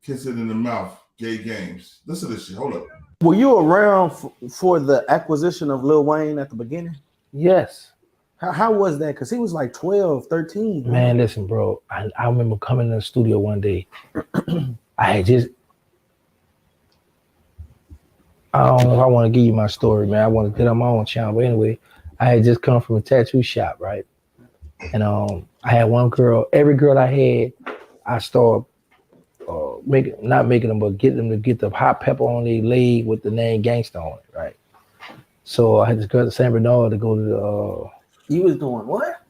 S3: in the mouth, gay games. Listen to this shit. Hold up.
S13: Were you around for the acquisition of Lil Wayne at the beginning?
S7: Yes.
S13: How was that? Because he was like 12, 13.
S7: Man, listen, bro. I remember coming in the studio one day. I don't know if I want to give you my story, man. I want to get on my own channel. But anyway, I had just come from a tattoo shop, right? And I had one girl. Every girl I had, I started not making them, but getting them to get the hot pepper on their leg with the name Gangsta on it, right? So I had this girl at San Bernard to go to the.
S13: You was doing what?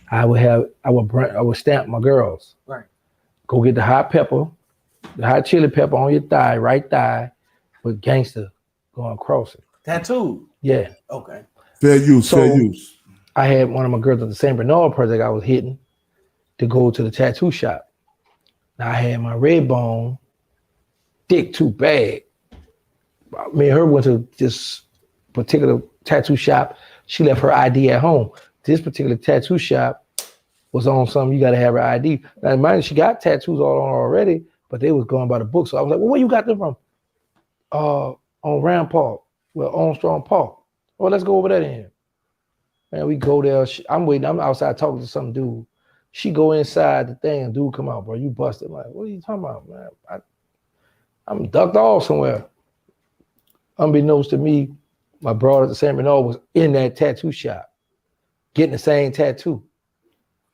S7: I would stamp my girls.
S13: Right.
S7: Go get the hot pepper, the hot chili pepper on your thigh, right thigh, with Gangsta going across it.
S13: Tattoo?
S7: Yeah.
S13: Okay.
S3: Fair use.
S7: I had one of my girls at the San Bernard project I was hitting to go to the tattoo shop. Now I had my red bone, dick too bad. Me and her went to this particular tattoo shop. She left her ID at home. This particular tattoo shop was on something, you gotta have her ID. Now mind you, she got tattoos all on already, but they was going by the book. So I was like, well, where you got them from? On Ram Park, Armstrong Park. Well, let's go over there then. Man, we go there. I'm waiting. I'm outside talking to some dude. She go inside the thing, and dude come out, bro. You busted. I'm like, what are you talking about, man? I'm ducked off somewhere. Unbeknownst to me, my brother at the San Bernard was in that tattoo shop, getting the same tattoo.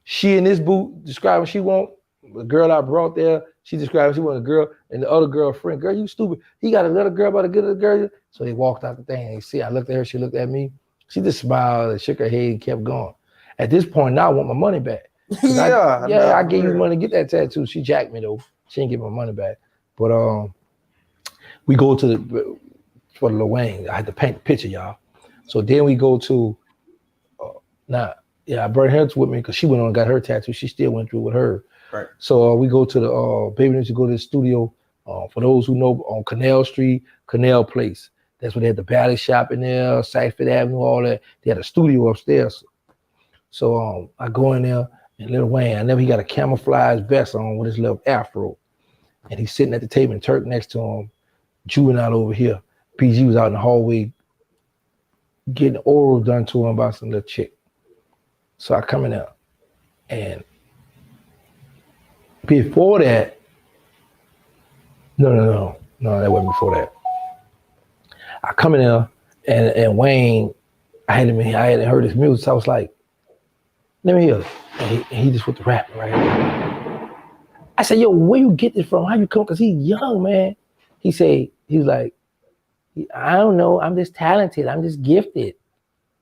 S7: She in this boot describing she want the girl I brought there. She described she wanted a girl, and the other girlfriend, girl, you stupid. He got another girl about to get a girl. So they walked out the thing. And see, I looked at her. She looked at me. She just smiled and shook her head and kept going. At this point, now I want my money back. I gave you money to get that tattoo. She jacked me though. She didn't get my money back. But we go to for Lil Wayne. I had to paint the picture, y'all. So then we go to I brought her with me because she went on and got her tattoo. She still went through with her.
S13: Right.
S7: So we go to the Baby needs to go to the studio. For those who know, on Canal Street, Canal Place. That's where they had the ballet shop in there, Sykesford Avenue, all that. They had a studio upstairs. So I go in there, and Lil Wayne, he got a camouflage vest on with his little afro. and he's sitting at the table and Turk next to him, Juvenile over here. PG was out in the hallway getting oral done to him by some little chick. So I come in there, and before that, no, that wasn't before that. I come in there, and Wayne, I hadn't heard his music, so I was like, let me hear it. And he just went to rapping right. I said, yo, where you get this from? How you come? Because he's young, man. He was like, I don't know, I'm just talented, I'm just gifted.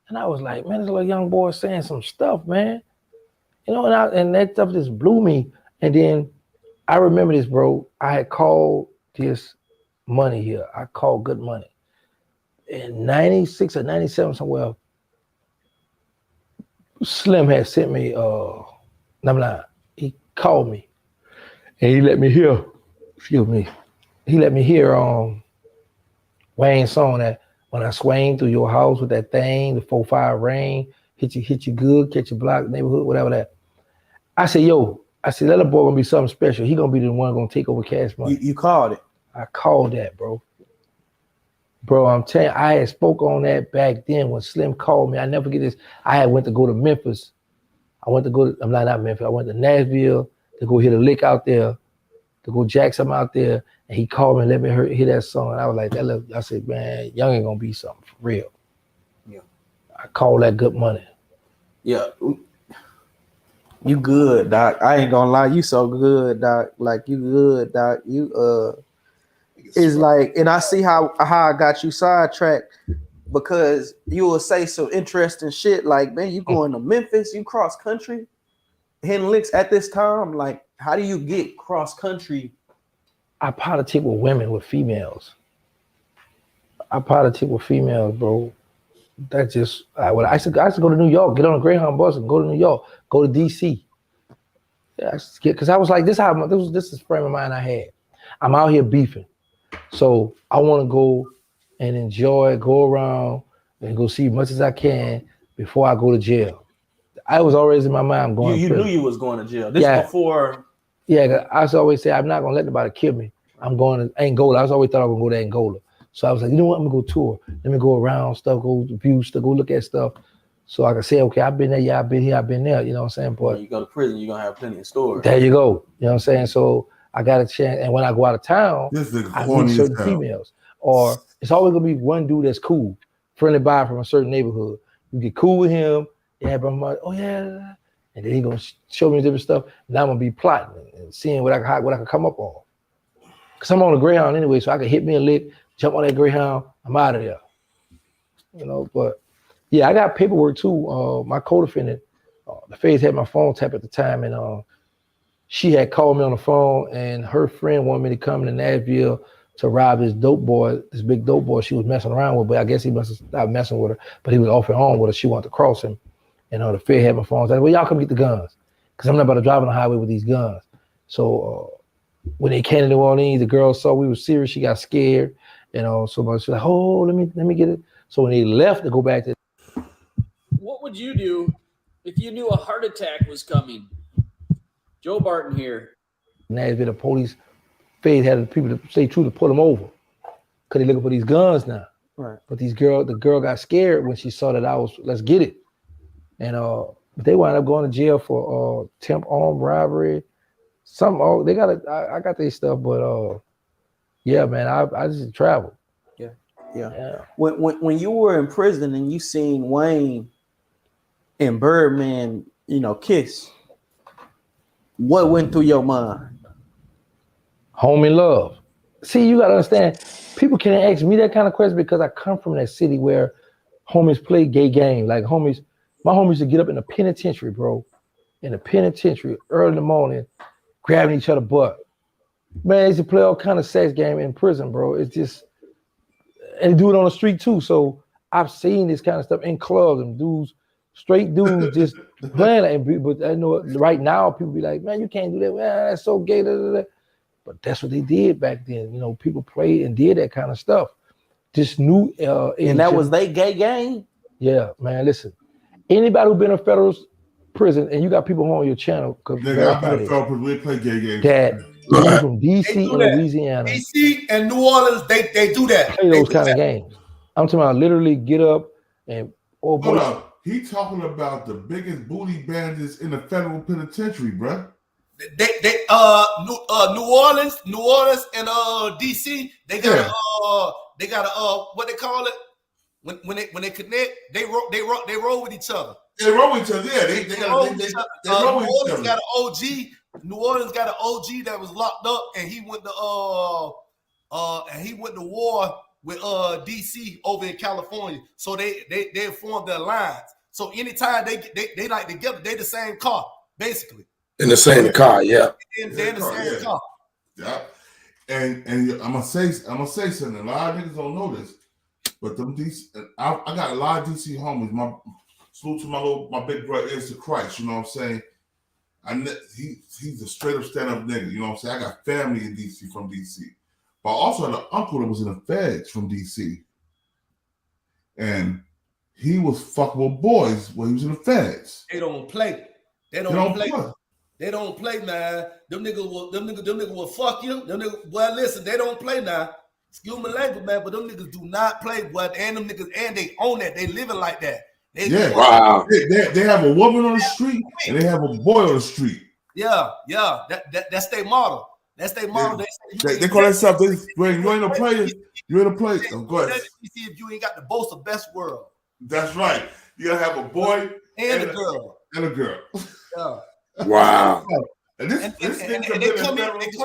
S7: And I was like, man, this little young boy saying some stuff, man. You know, and that stuff just blew me. And then I remember this, bro. I had called this money here. I called Good Money. In 96 or 97 somewhere, Slim had sent me, I'm lying, he called me and he let me hear, he let me hear Wayne's song that when I swing through your house with that thing, the 4-5 rain, hit you good, catch your block, neighborhood, whatever that. I said, that little boy gonna be something special. He gonna be the one gonna take over Cash Money.
S13: You called it.
S7: I called that, bro. Bro, I'm telling you, I had spoke on that back then when Slim called me. I never forget this. I had went to go to Memphis. Not Memphis. I went to Nashville to go hit a lick out there, to go jack something out there. And he called me and let me hear that song. And I was like, I said, man, Young ain't gonna be something for real.
S13: Yeah.
S7: I call that Good Money.
S13: Yeah. You good, Doc. I ain't gonna lie, you so good, Doc. Like you good, Doc. You it's like, and I see how I got you sidetracked because you will say some interesting shit like, man, you going to Memphis, you cross country, hitting licks at this time. Like, how do you get cross country?
S7: I politic with women, with females. I politic with females, bro. That's just I used to go to New York, get on a Greyhound bus and go to New York, go to DC. Yeah, because I was like, this is the frame of mind I had. I'm out here beefing. So I want to go and enjoy, go around and go see as much as I can before I go to jail. I was always in my mind, I'm going
S13: You
S7: to prison.
S13: knew you was going to jail. This before.
S7: Yeah, I always say, I'm not going to let nobody kill me. I'm going to Angola. I always thought I was going to go to Angola. So I was like, you know what? I'm going to go tour. Let me go around stuff, go view stuff, go look at stuff. So I can say, okay, I've been there, yeah, I've been here, I've been there. You know what I'm saying? But
S13: when you go to prison, you're going to have plenty of stories.
S7: There you go. You know what I'm saying? So I got a chance. And when I go out of town, I meet certain females. Or it's always going to be one dude that's cool, friendly buyer from a certain neighborhood. You get cool with him. Yeah, but I'm like, oh, yeah. And then he's going to show me different stuff. And I'm going to be plotting and seeing what I can come up on. Because I'm on a Greyhound anyway, so I can hit me a lick, jump on that Greyhound, I'm out of there. You know, but yeah, I got paperwork too. My co-defendant, the feds had my phone tapped at the time, and she had called me on the phone, and her friend wanted me to come to Nashville to rob this dope boy, this big dope boy she was messing around with, but I guess he must have stopped messing with her, but he was off and on with her. She wanted to cross him. And the Fed had my phone. I said, well, y'all come get the guns. Because I'm not about to drive on the highway with these guns. So when they came to New Orleans, the girl saw we were serious. She got scared. You know, so much. She's like, oh, let me get it. So when they left to go back to.
S14: What would you do if you knew a heart attack was coming? Joe Barton here.
S7: Nashville, the police, Fed had the people to stay true to pull them over. Because they looking for these guns now.
S13: Right.
S7: But the girl got scared when she saw that I was, let's get it. And but they wound up going to jail for temp armed robbery. They got I got their stuff, but yeah, man, I just traveled.
S13: Yeah. When you were in prison and you seen Wayne and Birdman, kiss, what went through your mind?
S7: Homie love. See, you gotta understand, people can't ask me that kind of question because I come from that city where homies play gay game. Like my homies used to get up in the penitentiary, bro. In the penitentiary, early in the morning, grabbing each other butt. Man, they used to play all kind of sex game in prison, bro. It's just, and they do it on the street too. So I've seen this kind of stuff in clubs and dudes, straight dudes just playing it. But I know right now people be like, man, you can't do that. Man, that's so gay. But that's what they did back then. People played and did that kind of stuff. Just new.
S13: And that was they gay game?
S7: Yeah, man, listen. Anybody who been in federal prison and you got people on your channel,
S3: we play gay games.
S7: That People from DC and Louisiana.
S12: DC and New Orleans, they do that.
S7: Play those kind of games. I'm talking about literally get up and
S3: hold up. He talking about the biggest booty bandits in the federal penitentiary, bruh.
S12: New Orleans and DC, they got what they call it when they connect, they roll with each other.
S3: They roll with each other. Yeah, they roll with each other.
S12: New Orleans got an OG that was locked up, and he went to war with DC over in California. So they formed their lines. So anytime they like together, they the same car basically.
S15: In the same car, yeah.
S12: They're in the same car.
S3: Yeah. And I'm gonna say something. A lot of niggas don't know this, but them DC, I got a lot of DC homies. My salute to my big brother is the Christ. You know what I'm saying? He's a straight up stand up nigga. You know what I'm saying? I got family in DC from DC, but I also had an uncle that was in the feds from DC, and he was fucking with boys when he was in the feds.
S12: They don't play. They don't play. They don't play, man. Them niggas will fuck you. Them niggas, well, listen, they don't play now. Excuse my language, man, but them niggas do not play. But and them niggas, and they own that. They living like that. They
S3: wow. They have a woman on the street and they have a boy on the street.
S12: Yeah. That's their model. That's their model.
S3: They call that stuff. When you ain't a player, you ain't a player. Oh, go ahead.
S12: See if you ain't got the both of best world.
S3: That's right. You gotta have a boy
S12: and a girl.
S3: And a girl.
S12: Yeah.
S15: Wow.
S12: And they come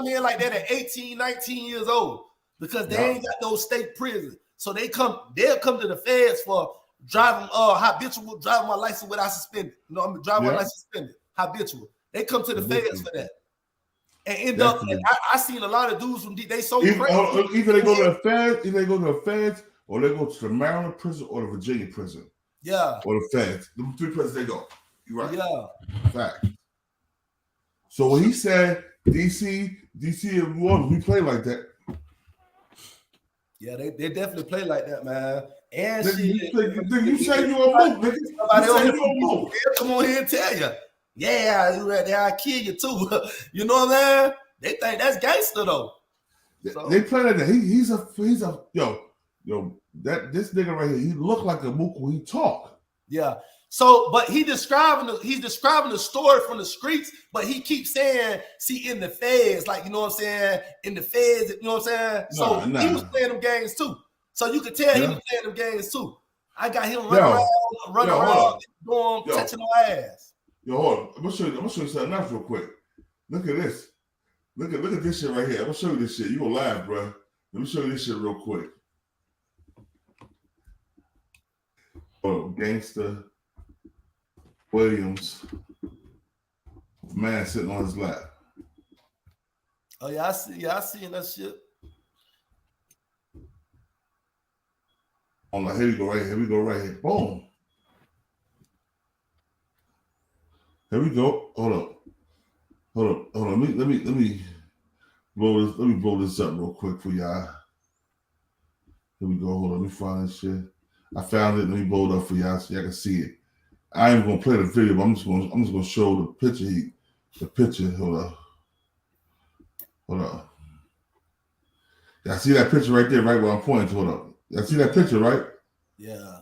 S12: in like that at 18, 19 years old because they ain't got no state prison. So they'll come to the feds for driving habitual, driving my license without suspended. No, I'm driving my license suspended. Habitual. They come to the feds for that. And end up, and I seen a lot of dudes from they so crazy.
S3: Either they go to the feds, or they go to the Maryland prison or the Virginia prison.
S12: Yeah.
S3: Or the feds. The three prisons they go. You're right.
S12: Yeah.
S3: Fact. So when he said DC and New Orleans, we play like that.
S12: Yeah, they definitely play like that, man. And
S3: you say you a move, nigga.
S12: Come on here and tell you. Yeah, you right there, I'll kill you too. You know what I mean? They think that's gangster though. So.
S3: They play like that. He's a this nigga right here, he look like a mook when he talk.
S12: Yeah. So, but he's describing the story from the streets, but he keeps saying, see, in the feds, like, you know what I'm saying? In the feds, you know what I'm saying? So he was playing them games too. So you could tell he was playing them games too. I got him running around, going, touching my ass.
S3: Yo, hold on. I'm gonna show you something else real quick. Look at this. Look at this shit right here. I'm gonna show you this shit. You gonna laugh, bro. Let me show you this shit real quick. Oh, Gangster Williams, man sitting on his lap.
S12: Oh yeah, I seen that shit.
S3: Oh, no, here we go right here. Boom. Here we go. Hold up. Let me blow this up real quick for y'all. Here we go. Hold on. Let me find this shit. I found it. Let me blow it up for y'all so y'all can see it. I ain't gonna play the video, but I'm just gonna show the picture. The picture. Hold up. Y'all see that picture right there, right where I'm pointing to? Hold up. Y'all see that picture, right?
S12: Yeah.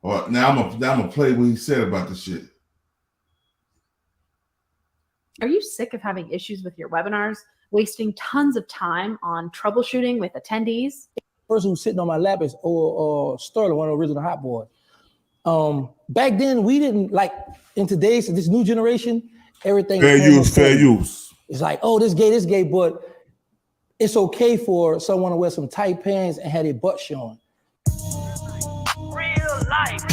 S3: All right. Now I'm gonna play what he said about the shit.
S8: Are you sick of having issues with your webinars, wasting tons of time on troubleshooting with attendees?
S7: The person who's sitting on my lap is Sterling, one of the original Hot Boys. Back then, we didn't like in this new generation, everything.
S3: Fair use.
S7: It's like, oh, this gay, but it's okay for someone to wear some tight pants and have their butt showing.
S2: Real life.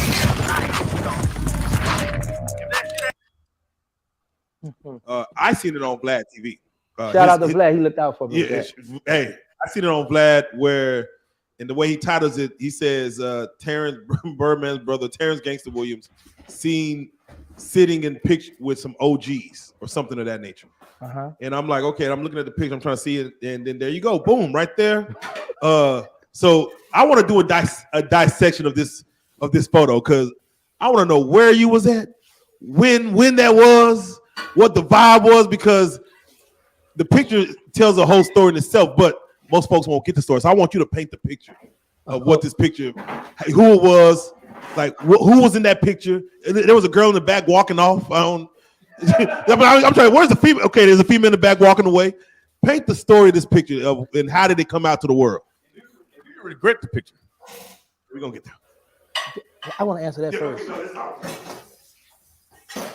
S10: I seen it on Vlad TV.
S7: Shout out to Vlad, he looked out for me.
S10: Yeah, hey, I seen it on Vlad where, in the way he titles it, he says Terrence Birdman's brother, Terrence Gangster Williams, seen sitting in picture with some OGs or something of that nature. And I'm like, okay, I'm looking at the picture, I'm trying to see it, and then there you go, boom, right there. So I want to do a dissection of this photo because I want to know where you was at, when that was, what the vibe was, because the picture tells a whole story in itself, but most folks won't get the story. So I want you to paint the picture of what this picture, who it was, like who was in that picture. There was a girl in the back walking off. I'm trying. Where's the female? Okay, there's a female in the back walking away. Paint the story of this picture of and how did it come out to the world. If you regret the picture, we're gonna get there.
S7: I want to answer that first.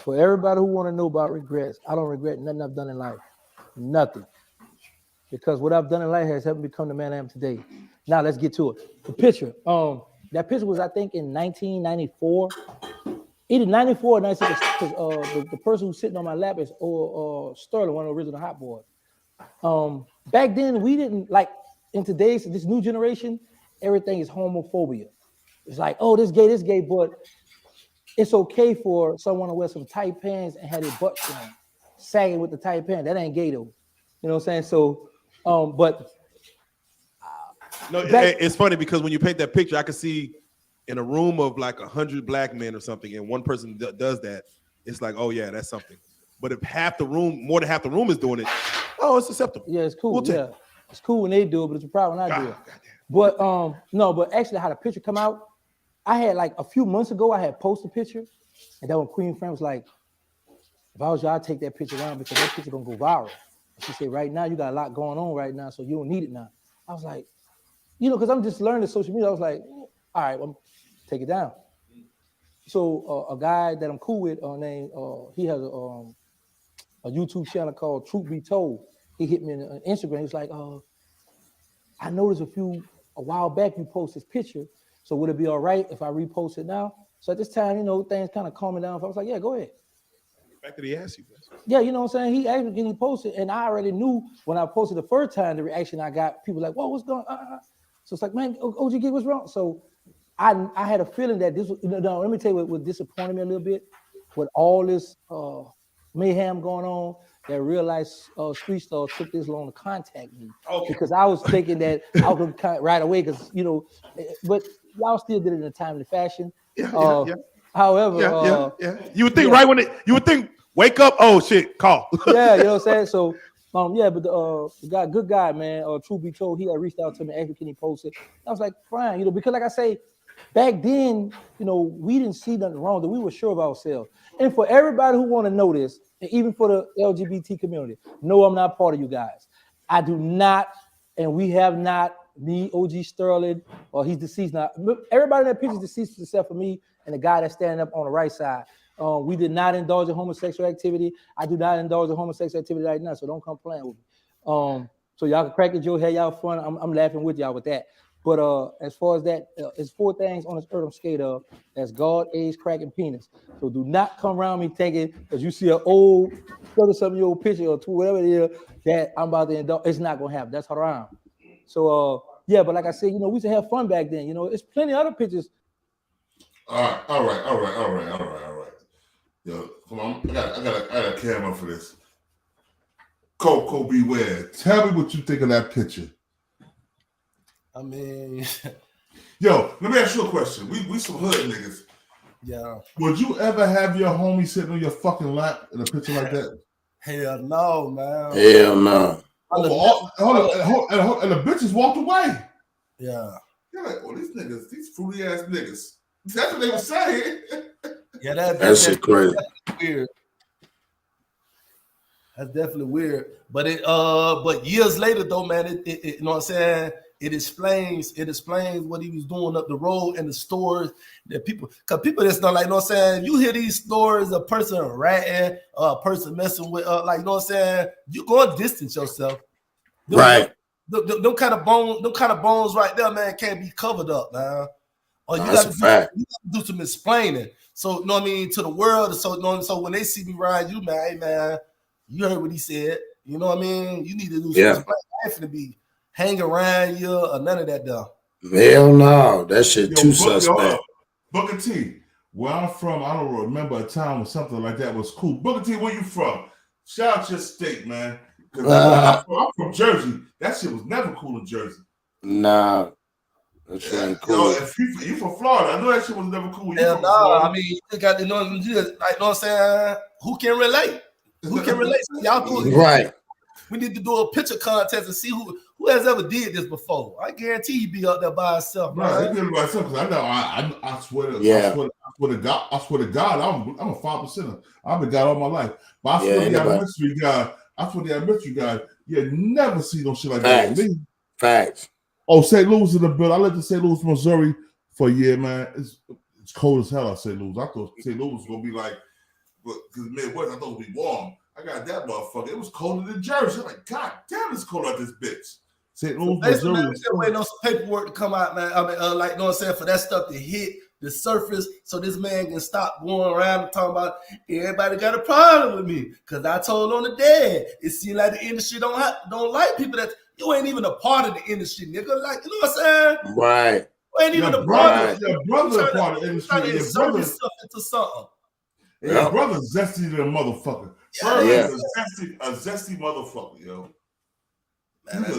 S7: For everybody who want to know about regrets, I don't regret nothing I've done in life. Nothing. Because what I've done in life has helped me become the man I am today. Now let's get to it. The picture. That picture was, I think, in 1994. Either 94 or 96, because the person who's sitting on my lap is Sterling, one of the original Hot Boys. Back then, we didn't, like, in today's, this new generation, everything is homophobia. It's like, oh, this gay, but it's okay for someone to wear some tight pants and have their butt showing, sagging with the tight pants. That ain't gay, though. You know what I'm saying? So, but...
S10: No, it's funny because when you paint that picture, I can see in a room of like 100 black men or something, and one person does that, it's like, oh yeah, that's something. But if half the room, more than half the room is doing it, oh, it's acceptable.
S7: Yeah, it's cool. Yeah, it's cool when they do it, but it's a problem when I do it. But no, but actually, how the picture come out, I had like a few months ago, I had posted a picture, and then when Queen Fran was like, if I was you, I'd take that picture down because that picture gonna go viral. And she said, right now you got a lot going on right now, so you don't need it now. I was like, you know, because I'm just learning social media. I was like, all right, well, take it down. So a guy that I'm cool with, named he has a YouTube channel called Truth Be Told. He hit me on Instagram. He's like, I noticed a while back you posted this picture. So would it be all right if I repost it now? So at this time, you know, things kind of calming down. I was like, yeah, go ahead.
S10: The fact that he asked you.
S7: Yeah, you know what I'm saying? He asked me, he posted, and I already knew when I posted the first time, the reaction I got, people like, whoa, what's going on? So it's like, man, OG Gig, what's wrong? So I had a feeling that this was, no, let me tell you what disappointed me a little bit with all this mayhem going on, that Real Life Street Stars took this long to contact me. Okay. Because I was thinking that I was going to right away because, you know, but y'all still did it in a timely fashion. However,
S10: you would think right when you would think, wake up, oh shit, call.
S7: Yeah, you know what I'm saying? So, yeah, but the guy, good guy, man, Truth Be Told, he had reached out to me, asked me, can he post it? I was like, fine, you know, because like I say, back then, you know, we didn't see nothing wrong, that we were sure of ourselves. And for everybody who want to know this, and even for the LGBT community, no, I'm not part of you guys. I do not, and we have not, me, OG Sterling, or he's deceased now. Everybody in that picture is deceased except for me and the guy that's standing up on the right side. We did not indulge in homosexual activity. I do not indulge in homosexual activity right now, so don't come playing with me. So y'all can crack your joke, have y'all fun. I'm laughing with y'all with that. But as far as that, it's 4 things on this earth I'm scared of. That's God, AIDS, crack, and penis. So do not come around me thinking because you see an old 30-something-year-old picture or 2, whatever it is, that I'm about to indulge. It's not gonna happen. That's haram. So yeah, but like I said, you know, we used to have fun back then. You know, it's plenty of other pictures.
S3: All right. Yo, come on, I got a camera for this. Coco Beware. Tell me what you think of that picture.
S12: I mean,
S3: yo, let me ask you a question. We some hood niggas.
S12: Yeah.
S3: Would you ever have your homie sitting on your fucking lap in a picture like that?
S12: Hell no, man.
S15: Hell no.
S3: And the bitches walked away.
S12: Yeah.
S3: You're like, oh, these niggas, these fruity ass niggas. That's what they were saying.
S12: Yeah,
S15: that's shit crazy.
S12: That's weird. That's definitely weird. But but years later though, man, it you know what I'm saying? It explains what he was doing up the road and the stores that people, because people that's not like, you know what I'm saying? You hear these stories, a person ratting, a person messing with, like, you know what I'm saying? You go and distance yourself.
S15: Right.
S12: Them kind of bones right there, man, can't be covered up, man. Or you
S15: That's
S12: got to do some explaining. So, you know what I mean, to the world. So, you know, so when they see me riding you, man, hey, man, you heard what he said. You know what I mean? You need to do some explaining. I ain't finna be hang around you or none of that though.
S15: Hell no, that shit too suspect.
S3: Booker T, where I'm from, I don't remember a time when something like that was cool. Booker T, where you from? Shout out your state, man. I'm from Jersey. That shit was never cool in Jersey.
S15: Nah, that shit ain't cool.
S3: Yo, if you from Florida, I know that shit was never cool.
S12: Hell no, I mean, you got, you know what I'm saying? Who can relate? Who can relate? Y'all cool.
S15: Right.
S12: We need to do a picture contest and see who has ever did this before. I guarantee you be up there by himself,
S3: man.
S12: man.
S3: By himself, because I know I swear to I swear to God, I'm a 5%er. I've been God all my life. But I swear to God, mystery guy. I swear to God, mystery guy. You never see no shit like that with me.
S15: Facts.
S3: Oh, St. Louis in the bill. I lived in St. Louis, Missouri for a year, man. It's cold as hell at St. Louis. I thought St. Louis was gonna be like, because Midwest, I thought it would be warm. I got that motherfucker. It was colder than Jersey. I'm like, God damn, it's cold out this bitch. St. Louis, Missouri.
S12: Man, we still waiting on some paperwork to come out, man. I mean, like, you know what I'm saying, for that stuff to hit the surface, so this man can stop going around and talking about everybody got a problem with me. Cause I told on the dad, it seems like the industry don't like people that you ain't even a part of the industry, nigga. Like, you know what I'm saying?
S15: Right.
S12: You ain't even a part of it.
S3: Your brother a part of the industry.
S12: Trying to insert yourself into something.
S3: Your brother's zesty than a motherfucker.
S12: Yeah.
S3: A zesty motherfucker, yo.
S12: Man, that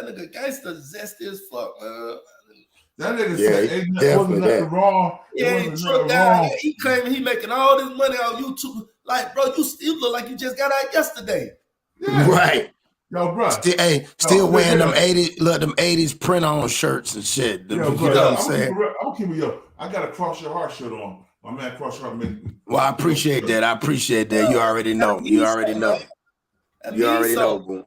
S12: nigga gangster zesty as fuck, man.
S3: That nigga said wasn't nothing wrong.
S12: He ain't tripped out. He claiming he making all this money on YouTube. Like, bro, you still look like you just got out yesterday.
S3: Yeah.
S15: Right.
S3: Yo, bro.
S15: Still wearing them 80s print on shirts and shit. You know what I'm saying?
S3: I'm keeping yo. I got a Cross Your Heart shirt on. My man Cross Your Heart made me.
S15: Well, I appreciate that. You already know. You already know, boom.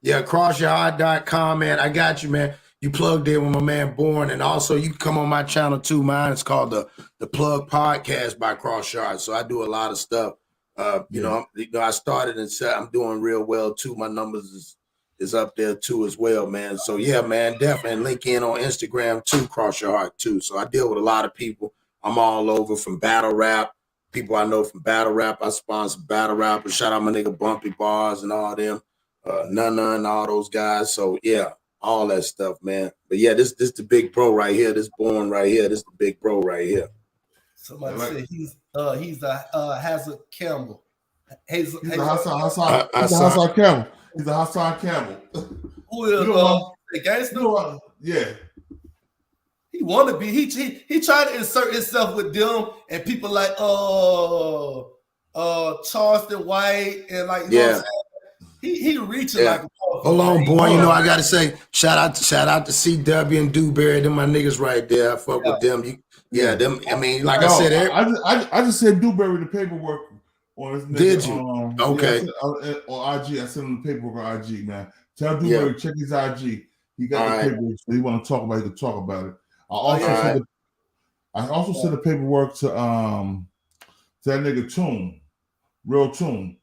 S15: Yeah, crossyourheart.com, man. I got you, man. You plugged in with my man Born, and also you can come on my channel too. Mine it's called the Plug Podcast by Cross Your Heart. So I do a lot of stuff. You know, I started and said I'm doing real well too. My numbers is up there too as well, man. So yeah, man, definitely link in on Instagram too, Cross Your Heart too. So I deal with a lot of people. I'm all over from battle rap. People I know from battle rap. I sponsor battle rappers. Shout out my nigga Bumpy Bars and all them. None, all those guys. So yeah, all that stuff, man. But yeah, this the big bro right here. This Born right here. This the big bro right here.
S12: Somebody said he's a Hazard Campbell. He's a
S3: Hassan Campbell. He's a Hassan Campbell.
S12: Who is the gangster?
S3: Yeah.
S12: He want to be. He tried to insert himself with them and people like Charleston White and like you know what I'm saying? He reaching like a
S15: hold on, boy. You know I gotta say shout out to CW and Dewberry. Them my niggas right there. I fuck with them. Them. I mean, like I said,
S3: I just said Dewberry the paperwork on his nigga.
S15: Did you? Okay.
S3: Yeah, on IG, I sent him the paperwork on IG, man. Tell Dewberry check his IG. He got the paperwork. So he want to talk about it. He can talk about it. I also sent the paperwork to that nigga Tune, Real Tune.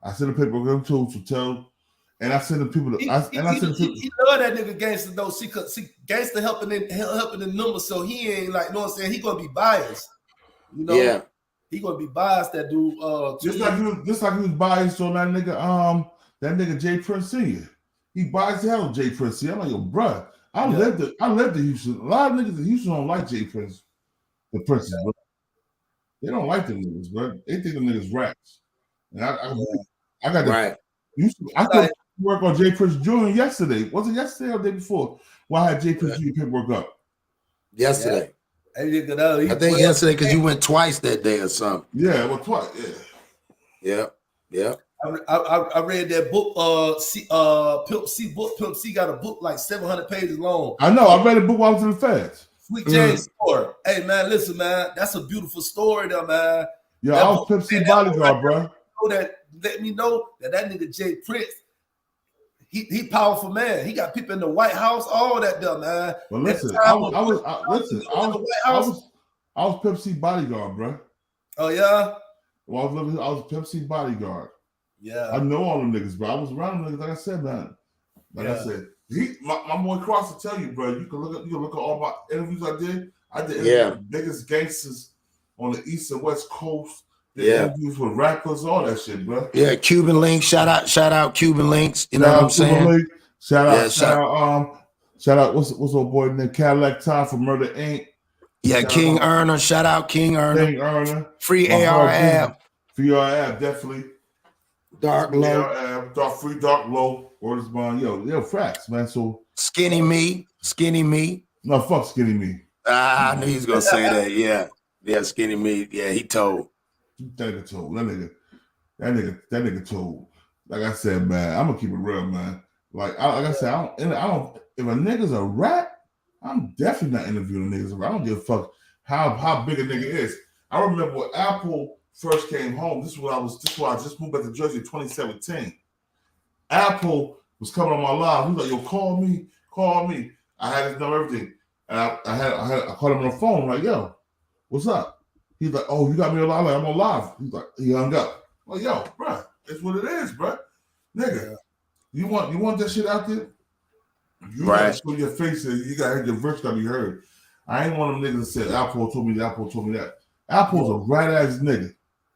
S3: I sent the paperwork to him to tell, and I sent the people. He love
S12: that nigga Gangster though. See, Gangster helping the numbers, so he ain't like, you know what I'm saying? He gonna be biased, you know. Yeah, he gonna be biased. That dude, just like he was biased on that nigga Jay Prince Sr. He biased the hell of Jay Prince Sr. I'm like, yo, bruh. I lived in Houston. A lot of niggas in Houston don't like Jay Prince, the Princes, bro. They don't like them niggas, bro. They think them niggas raps. And I got the I could work on Jay Prince Jr. yesterday. Was it yesterday or the day before? Well, I had Jay Prince Jr. paperwork up.
S15: Yesterday.
S12: I
S15: think yesterday because you went twice that day or something.
S3: Yeah, well, twice. Yeah.
S12: I read that book. Pimp C got a book like 700 pages long.
S3: I know. I read a book while I was in the feds.
S12: Sweet James story. Hey man, listen, man. That's a beautiful story, though, man.
S3: Yeah, I was Pimp C bodyguard, bro.
S12: Let me know that nigga Jay Prince, he powerful man. He got people in the White House, all that dumb man.
S3: Well, listen, I was Pimp C bodyguard, bro.
S12: Oh yeah.
S3: Well, I was Pimp C bodyguard.
S12: Yeah,
S3: I know all them niggas, bro. I was around them niggas, like I said, man. I said, my boy Cross will tell you, bro. You can look at all my interviews I did. I did interviews with biggest gangsters on the East and West Coast. Interviews with rappers, all that shit, bro.
S15: Yeah, Cuban Links. Shout out Cuban Links. You know what I'm saying?
S3: Shout out. What's old boy named Cadillac Time for Murder Inc.
S15: Yeah, King Erner. Shout out King Erner. Free AR Ab.
S3: Free AR Ab, definitely.
S15: Dark Low.
S3: Dark Low. Orders bond. Yo, facts, man. So
S15: Skinny Me.
S3: No, fuck Skinny Me.
S15: I knew he was gonna say that. Yeah, Skinny Me. Yeah, he told.
S3: That nigga told. That nigga told. like I said, man, I'm gonna keep it real, man. Like I said, I don't. If a nigga's a rat, I'm definitely not interviewing niggas. I don't give a fuck how big a nigga is. I remember when Apple first came home. This is when I just moved back to Jersey in 2017. Apple was coming on my live. He was like, "Yo, call me." I had his number, everything, and I called him on the phone. Like, "Yo, what's up?" He's like, "Oh, you got me on live." Like, I'm on live. He's like, he hung up. I'm like, "Yo, bro, that's what it is, bro, nigga. You want that shit out there? You gotta show your face and you gotta have your verse gotta be heard." I ain't one of them niggas that said Apple told me that, Apple told me that. Apple's a right ass nigga.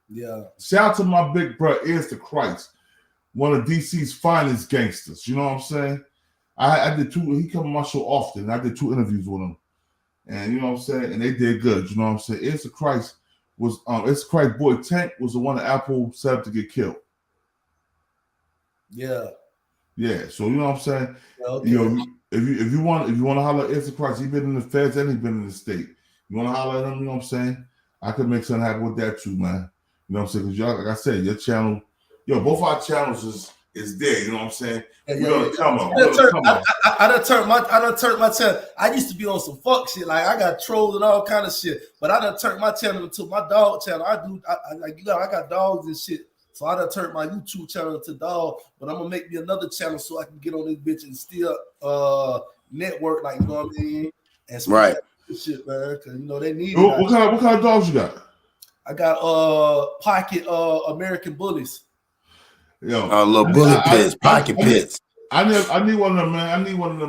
S12: Yeah.
S3: Shout out to my big bro, Ears to Christ, one of DC's finest gangsters. You know what I'm saying? I did 2. He come on my show often. I did 2 interviews with him, and you know what I'm saying. And they did good. You know what I'm saying? Ears to Christ was Ears to Christ boy Tank was the one that Apple set up to get killed.
S12: Yeah.
S3: Yeah, so you know what I'm saying.
S12: Okay.
S3: You know, if you want to holler at Ears to Christ, he been in the feds and he been in the state. You want to holler at him? You know what I'm saying? I could make something happen with that too, man. You know what I'm saying? Because y'all, like I said, your channel, both our channels is there. You know what I'm saying? We're gonna come up.
S12: I done turned my channel. I used to be on some fuck shit, like I got trolled and all kind of shit. But I done turned my channel into my dog channel. I got dogs and shit. So I done turned my YouTube channel to dog, but I'm gonna make me another channel so I can get on this bitch and still network, like, you know what I mean? And
S15: right
S12: shit, man, because you know they need
S3: what kind of dogs you got?
S12: I got pocket American bullies.
S3: Yo,
S15: little bully pits, pocket pits.
S3: I need one of them,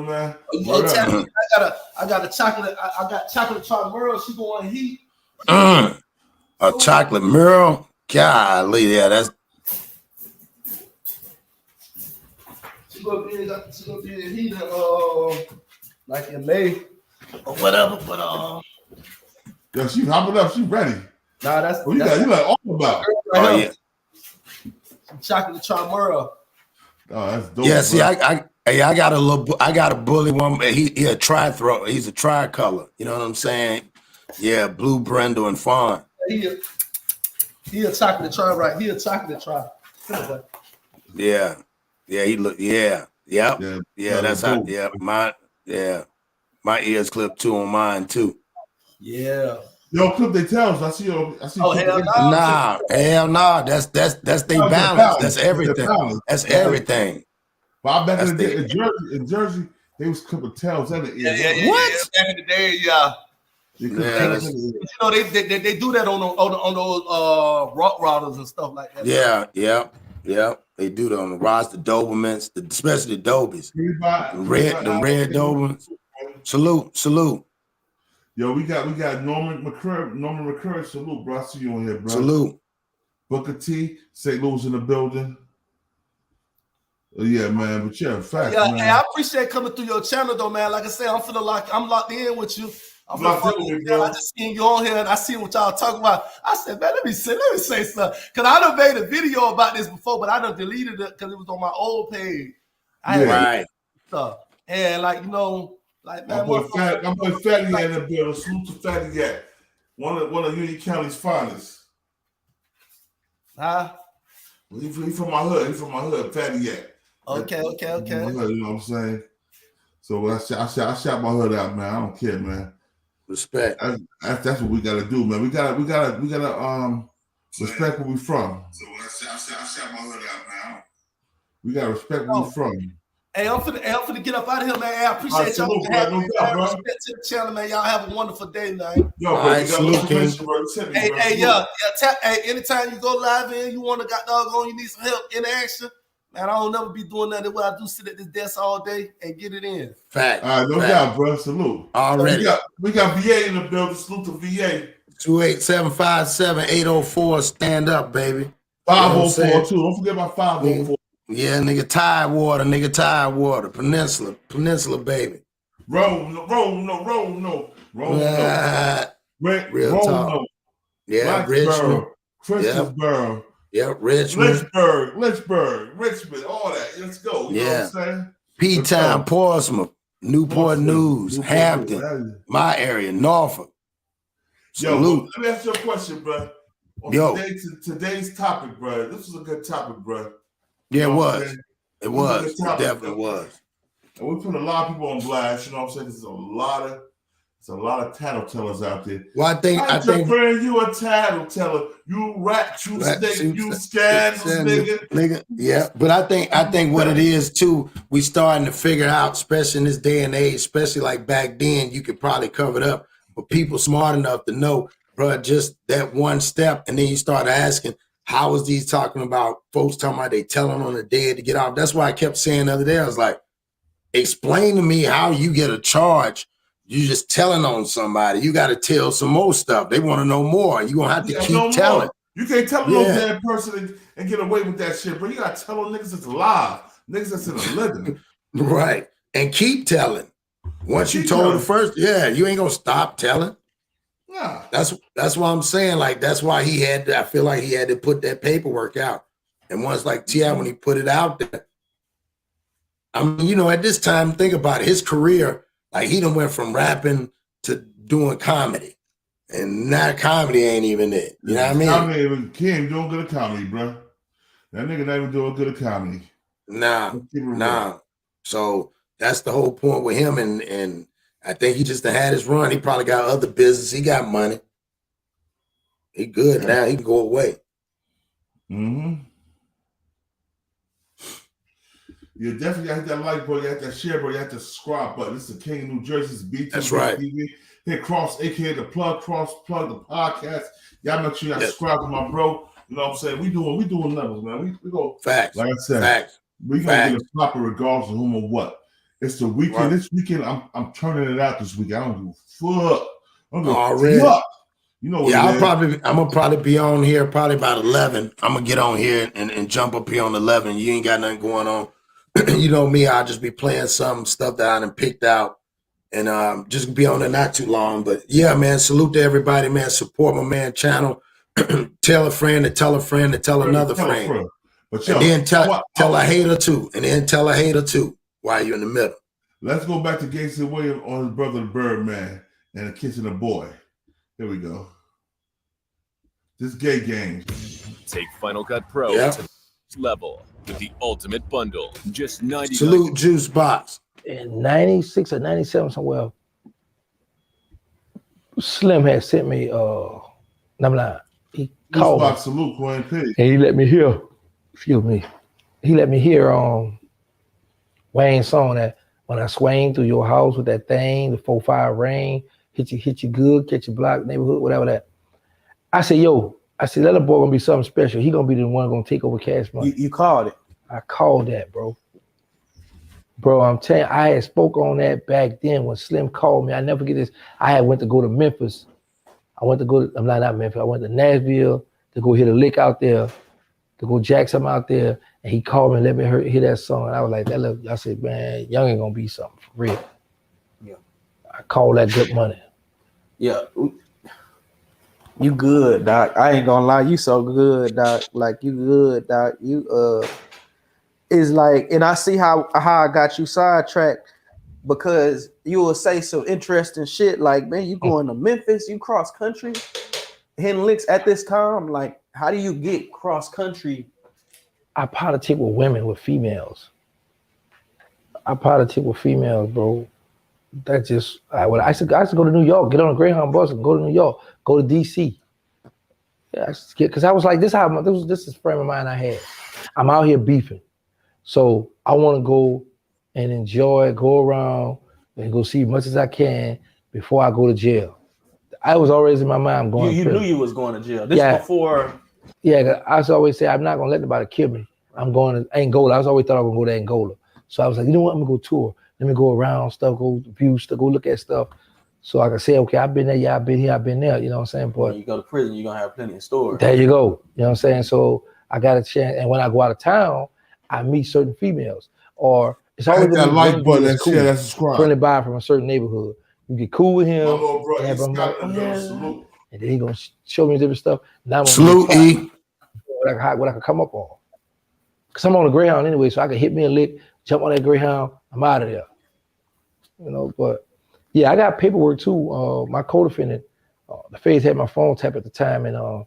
S3: man.
S12: I got a chocolate. I got chocolate Merle. She going heat.
S15: A chocolate Merle. Golly, yeah, that's.
S12: She gonna be in heat, like in May or whatever. But
S3: yo, she hopping up. She ready.
S12: Nah, that's
S3: you like all about.
S12: Oh yeah. Some chocolate Charmura.
S3: Oh, that's dope.
S15: Yeah, see, I got a bully one. He a tri-throat. He's a tri-color. You know what I'm saying? Yeah, blue Brendel and fawn.
S12: He a chocolate try, right? He a chocolate try.
S15: Yeah. He look. Yeah. That's how. Yeah, my ears clipped too on mine too.
S12: Yeah.
S3: Yo, clip they tails. I see.
S12: Oh hell no!
S15: Hell no! That's they balance. That's everything. That's everything.
S3: But back in the day, in Jersey, they was clipping tails in the ears.
S12: Yeah.
S15: What?
S12: Back in the day, yeah. You know they do that on those rock riders and stuff like that.
S15: Yeah. They do that on the rods, the Dobermans, especially the Dobies. The red Dobermans. Salute.
S3: Yo, we got Norman McCurry. Salute, bro. I see you on here, bro.
S15: Salute.
S3: Booker T, St. Louis in the building. Yeah, man. But yeah, fact.
S12: Yeah,
S3: man.
S12: hey, I appreciate coming through your channel though, man. Like I said, I'm locked in with you. I just seen you on here and I seen what y'all talking about. I said, man, let me say something. Because I done made a video about this before, but I done deleted it because it was on my old page.
S15: Right.
S12: Stuff. And like, you know, like man,
S3: my boy Fatty in the building. Salute to Fatty Gat. One of Union County's finest.
S12: Huh?
S3: He from my hood. Fatty Gat.
S12: Okay.
S3: You know what I'm saying? So I shot my hood out, man. I don't care, man.
S15: Respect.
S3: That's what we gotta do, man. We gotta respect where we from. So I shot my hood out, man. We gotta respect where we from.
S12: Hey, I'm finna get up out of here, man. I appreciate y'all for having me. Respect to the channel, man. Y'all have a wonderful day, man.
S3: Yo,
S12: Hey, anytime you go live in, you want to got doggone, you need some help in action. Man, I don't never be doing nothing where I do sit at this desk all day and get it in.
S15: Fact.
S3: All right, no doubt, bro. Salute.
S15: Already.
S3: We got VA in the building. Salute to VA.
S15: 28757-804. Stand up, baby.
S3: 504 too. Don't forget about 504.
S15: Yeah, nigga, Tidewater. Peninsula, baby.
S3: Roll.
S15: Real talk. Yeah,
S3: Richmond. Christiansboro.
S15: Yep, Richmond.
S3: Richmond, all that. Let's go. You know what I'm saying?
S15: P-Town, Portsmouth, Newport News, Hampton, my area, Norfolk. Salute.
S3: Yo, let me ask you a question, bro. On today's topic, bro. This is a good topic, bro.
S15: Yeah,
S3: You
S15: it
S3: know what I'm
S15: was.
S3: saying?
S15: It
S3: We took
S15: was.
S3: the time.
S15: It definitely was.
S3: And we put a lot of people on blast, you know what I'm saying? There's a lot of tattletellers out there.
S15: Well, I think
S3: your friend, you a tattleteller. You rat, you snake, you scandals, nigga.
S15: Yeah, but I think what it is too, we starting to figure out, especially in this day and age, especially like back then, you could probably cover it up. But people smart enough to know, bro, just that one step, and then you start asking, how is these talking about folks talking about they telling on the dead to get off? That's why I kept saying the other day, I was like, explain to me how you get a charge. You just telling on somebody. You got to tell some more stuff. They want to know more. You're going to have to keep telling.
S3: You can't tell no dead person and get away with that shit, bro. You got to tell them niggas that's alive. Niggas that's in the living.
S15: Right. And keep telling. Once you told the first, you ain't going to stop telling.
S3: Nah.
S15: That's why I'm saying, like, that's why I feel like he had to put that paperwork out. And once like T.I., when he put it out there, I mean, you know, at this time, think about it. His career, like he done went from rapping to doing comedy. And now comedy ain't even it. You know what I mean?
S3: Comedy even Kim doing good at comedy, bro. That nigga not even doing good at comedy.
S15: Nah. So that's the whole point with him. And I think he just had his run. He probably got other business. He got money. He good now. He can go away.
S3: Mm-hmm. You definitely got that like, bro. You got that share, bro. You got the subscribe button. This is the King of New Jersey's Btbtv.
S15: That's right.
S3: Hit Cross, aka the plug the podcast. Y'all make sure y'all subscribe to my bro. You know what I'm saying? We doing levels, man. We go
S15: facts.
S3: Like I said,
S15: facts.
S3: We gonna get a proper regardless of whom or what. It's the weekend. Right. This weekend, I'm turning it out this week. I don't give a fuck. I don't give a fuck. You know what?
S15: Yeah, I'm gonna probably be on here probably about 11. I'm gonna get on here and jump up here on 11. You ain't got nothing going on. You know me, I'll just be playing some stuff that I done picked out and just be on there not too long. But yeah, man, salute to everybody, man. Support my man channel. Tell a friend to tell a friend to tell another friend. But and then tell a hater too. And then tell a hater too while you're in the middle.
S3: Let's go back to Gangster Williams on his brother Birdman and the Kitchen of Boy. Here we go. This gay game.
S16: Take Final Cut Pro to the next level with the ultimate bundle. Just $99.
S15: Salute Juice Box.
S7: In 96 or 97 somewhere, Slim had sent me he called me.
S3: Salute, and
S7: he let me hear, he let me hear Wayne's song that when I swing through your house with that thing, the 4-5 rain, hit you good, catch your block, neighborhood, whatever that. I said, that little boy gonna be something special. He gonna be the one gonna take over Cash Money.
S13: You called it.
S7: I called that, bro. Bro, I'm telling you, I had spoke on that back then when Slim called me. I never forget this. I had went to go to Memphis. I went to Nashville to go hit a lick out there, to go jack something out there. And he called me and let me hear that song. And I was like, I said, man, Young ain't gonna be something for real.
S13: Yeah.
S7: I call that good money.
S13: Yeah. You good, Doc. I ain't gonna lie, you so good, Doc. Like you good, Doc. You is like, and I see how I got you sidetracked because you will say some interesting shit like, man, you going to Memphis, you cross country, hitting licks at this time. Like, how do you get cross country?
S7: I politic with women, with females. Bro. That's just I used to go to New York, get on a Greyhound bus and go to New York, go to DC. Yeah, because I was like, this is the frame of mind I had. I'm out here beefing. So I want to go and enjoy, go around and go see as much as I can before I go to jail. I was always in my mind, I'm going to
S13: prison. You knew you was going to jail. This before.
S7: Yeah, I was always say, I'm not going to let anybody kill me. I'm going to Angola. I always thought I was going to go to Angola. So I was like, you know what, I'm going to go tour. Let me go around stuff, go view stuff, go look at stuff. So I can say, okay, I've been there, yeah, I've been here, I've been there. You know what I'm saying? But
S13: when you go to prison, you're going to have plenty of stories.
S7: There you go. You know what I'm saying? So I got a chance. And when I go out of town, I meet certain females. Or it's always
S3: that like button that's cool. That's subscribe.
S7: Friendly buy from a certain neighborhood. You get cool with him.
S3: Bro,
S7: and
S3: salute.
S7: And then he gonna show me different stuff. Now I'm
S15: salute E.
S7: What I can come up on. Cause I'm on a Greyhound anyway, so I can hit me a lick, jump on that Greyhound, I'm out of there. You know, but yeah, I got paperwork too. My co-defendant, the feds had my phone tapped at the time, and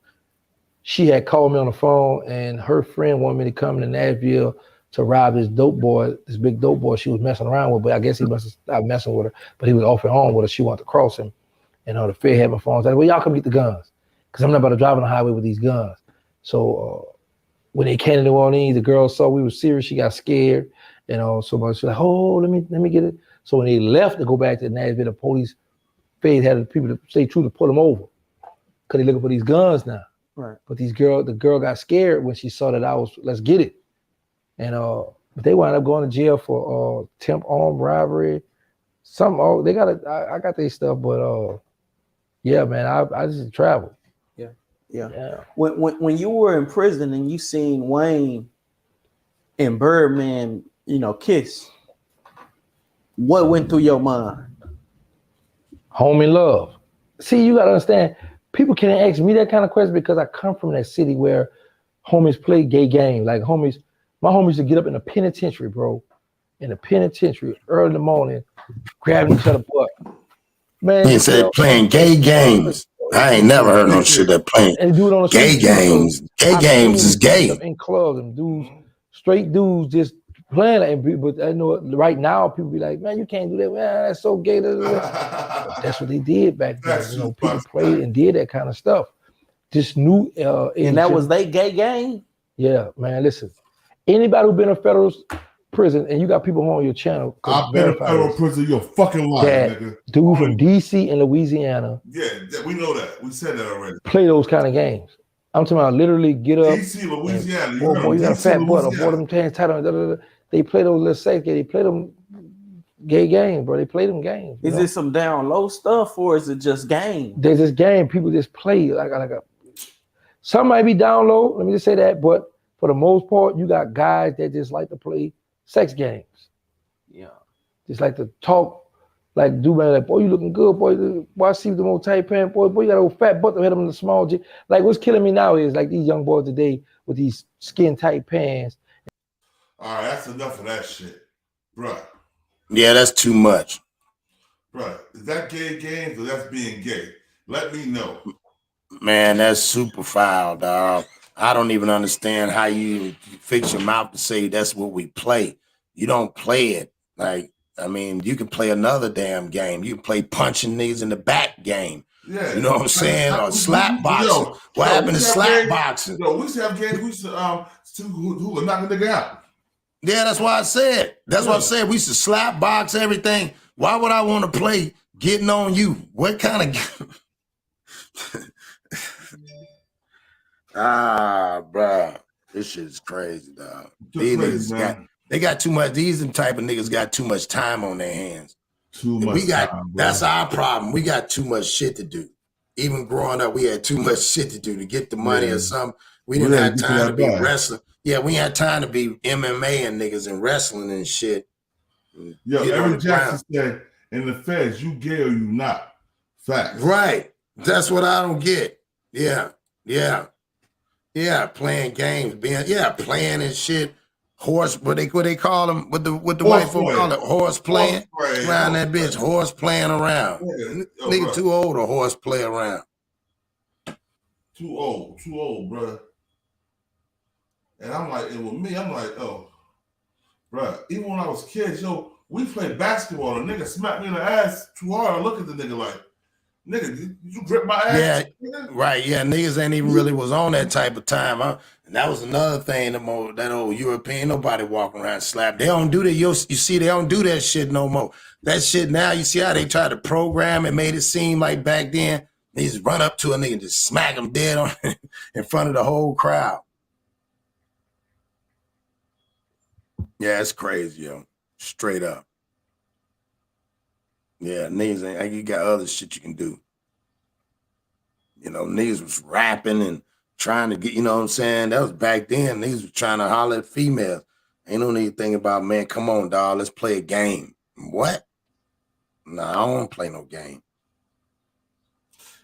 S7: she had called me on the phone, and her friend wanted me to come to Nashville to rob this dope boy, this big dope boy she was messing around with. But I guess he must have stopped messing with her. But he was off and on with her. She wanted to cross him. And the Fed had my phone. I said, well, y'all come get the guns. Because I'm not about to drive on the highway with these guns. So when they came to New Orleans, the girl saw we were serious. She got scared. So much. She was like, oh, let me get it. So when they left to go back to Nashville, the police, Fed had the people to stay true to pull them over. Because they looking for these guns now.
S13: Right.
S7: But the girl got scared when she saw that I was, let's get it. And but they wound up going to jail for temp armed robbery. They got I got their stuff, but yeah, man, I just traveled.
S13: Yeah. When you were in prison and you seen Wayne and Birdman, kiss, what went through your mind?
S7: Homie love. See, you gotta understand, people can't ask me that kind of question because I come from that city where homies play gay games. Like my homies to get up in the penitentiary, bro. In the penitentiary, early in the morning, grabbing each other butt. Man,
S15: he said playing gay games. I ain't never heard no shit that playing gay games. Gay games is gay.
S7: In clubs, and dudes, straight dudes just playing. But I know right now people be like, man, you can't do that. Man, that's so gay. That's what they did back then. People played and did that kind of stuff. Just new.
S13: And that was they gay game?
S7: Yeah, man, listen. Anybody who been in federal prison, and you got people on your channel.
S3: I've been in federal prison, you're fucking lying, nigga.
S7: Dude from DC and Louisiana.
S3: Yeah, we know that. We said that already.
S7: Play those kind of games. I'm talking about literally get up.
S3: DC, Louisiana.
S7: Boy, you got a fat butt, or boy, them pants tight on. They play those little sex games. They play them gay games, bro. They play them games.
S13: Is it some down low stuff, or is it just game?
S7: There's this game. People just play some might be down low. Let me just say that, but for the most part, you got guys that just like to play sex games.
S13: Yeah.
S7: Just like to talk, like do man, like, boy, you looking good, boy. I see the old tight pants, boy, you got a old fat butt to hit them in the small G. Like what's killing me now is like these young boys today with these skin tight pants.
S3: All right, that's enough of that shit. Bruh.
S15: Yeah, that's too much.
S3: Bruh, is that gay games or that's being gay? Let me know.
S15: Man, that's super foul, dog. I don't even understand how you fix your mouth to say that's what we play. You don't play it. Like, I mean, you can play another damn game. You can play punching niggas in the back game.
S3: Yeah.
S15: You know what I'm saying? Or slap boxing. What happened to slap boxing?
S3: We used to have games who would knock a nigga out.
S15: Yeah, that's why I said. That's what I said. We used to slap box everything. Why would I want to play getting on you? What kind of bro, this shit's crazy, dog. These niggas they got too much. These type of niggas got too much time on their hands.
S3: Too much time, bro.
S15: That's our problem. We got too much shit to do. Even growing up, we had too much shit to do to get the money or something. We didn't have time to be wrestling. Yeah, we had time to be MMA and niggas and wrestling and shit.
S3: Yo, Eric Jackson said, in the feds, you gay or you not. Facts.
S15: Right. That's what I don't get. Yeah. Playing games, playing and shit. Horse, what they call them? What the white folk call it? Horse playing around that bitch. Horse playing around. Yeah. Nigga too old to horse play around.
S3: Too old, bro. And I'm like, and with me, I'm like, oh, bro. Even when I was kids, we played basketball. The nigga smacked me in the ass too hard. I look at the nigga like, nigga, did you grip my ass?
S15: Yeah, right. Yeah, niggas ain't even really was on that type of time. Huh? And that was another thing. That old European, nobody walking around slap. They don't do that. You see, they don't do that shit no more. That shit now, you see how they tried to program it, made it seem like back then they just run up to a nigga and just smack him dead on in front of the whole crowd. Yeah, it's crazy, yo. Straight up. Yeah, niggas ain't like you got other shit you can do. You know, niggas was rapping and trying to get, you know what I'm saying? That was back then. Niggas was trying to holler at females. Ain't no need to think about, man, come on, dog, let's play a game. What? Nah, I don't want to play no game.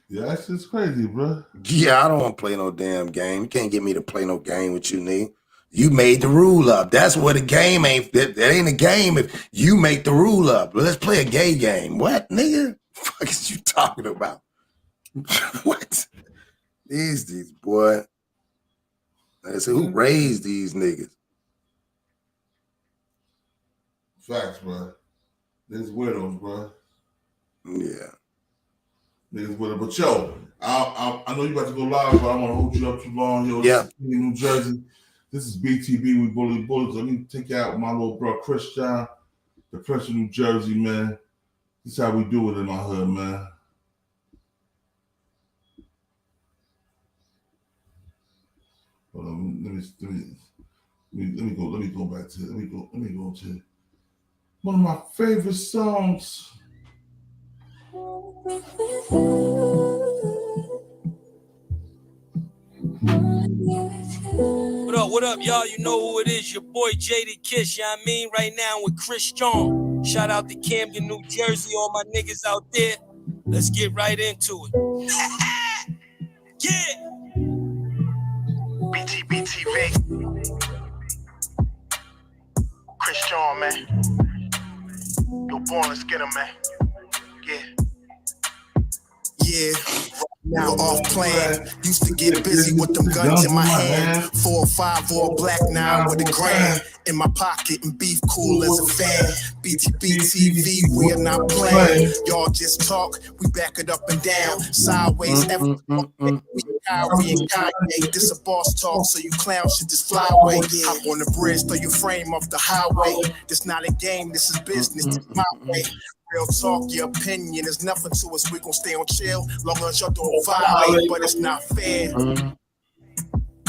S3: Yeah, that's just crazy, bro.
S15: Yeah, I don't want to play no damn game. You can't get me to play no game with you, nigga. You made the rule up. That's what a game ain't. That ain't a game if you make the rule up. Let's play a gay game. What, nigga? The fuck is you talking about? What? These boy. I said, who raised these niggas?
S3: Facts, bro. Niggas widows, bro.
S15: Yeah.
S3: Niggas widows. But yo, I know you about to go live, but I want to hold you up too long. Yo,
S15: yeah.
S3: In New Jersey. This is BTB. We bully bullets. Let me take out my little bro, Christian, the Prince of New Jersey, man. This is how we do it in my hood, man. Hold on, let me go back to let me go to one of my favorite songs.
S1: What up, y'all? You know who it is, your boy Btbtv, you know what I mean? Right now with Shaun. Shout out to Camden, New Jersey, all my niggas out there. Let's get right into it. Yeah!
S2: Btbtv. Shaun, man. Yo, born, let's get him, man.
S4: Yeah. Now off plan, used to get busy with them guns in my hand. 4 or 5 or black 9 with a grand in my pocket and beef cool as a fan. Btbtv, we are not playing. Y'all just talk, we back it up and down. Sideways, every we Kyrie and Kanye. This a boss talk, so you clowns should just fly away. Hop on the bridge, throw your frame off the highway. This not a game, this is business. This my way. Real talk, your opinion is nothing to us. We gon' stay on chill, long as y'all don't violate, but it's not fair.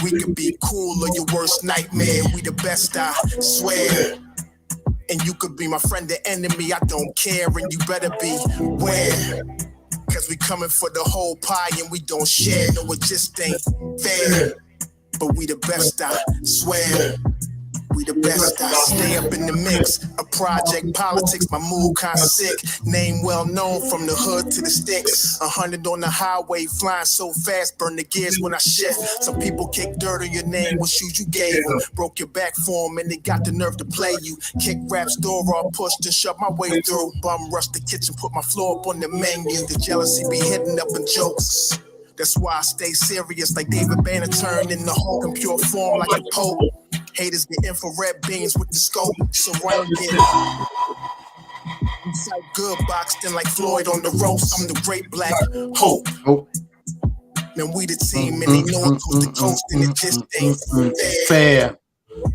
S4: We could be cool or your worst nightmare. We the best, I swear. And you could be my friend or enemy, I don't care. And you better beware, cause we coming for the whole pie and we don't share. No, it just ain't fair. But we the best, I swear. We the best, I stay up in the mix. A project politics, my mood kinda sick. Name well known from the hood to the sticks. 100 on the highway, flying so fast, burn the gears when I shift. Some people kick dirt on your name, what shoes you gave them. Broke your back for them and they got the nerve to play you. Kick rap's door off, pushed and shoved my way through. Bum rush the kitchen, put my floor up on the menu. The jealousy be hitting up in jokes. That's why I stay serious like David Banner, turned in the whole in pure form like a pope. Haters get infrared beams with the scope, surround it. Inside good boxed in like Floyd on the roast. I'm the great black hope. Man, we the team and they know it goes to coast and it just ain't
S15: fair.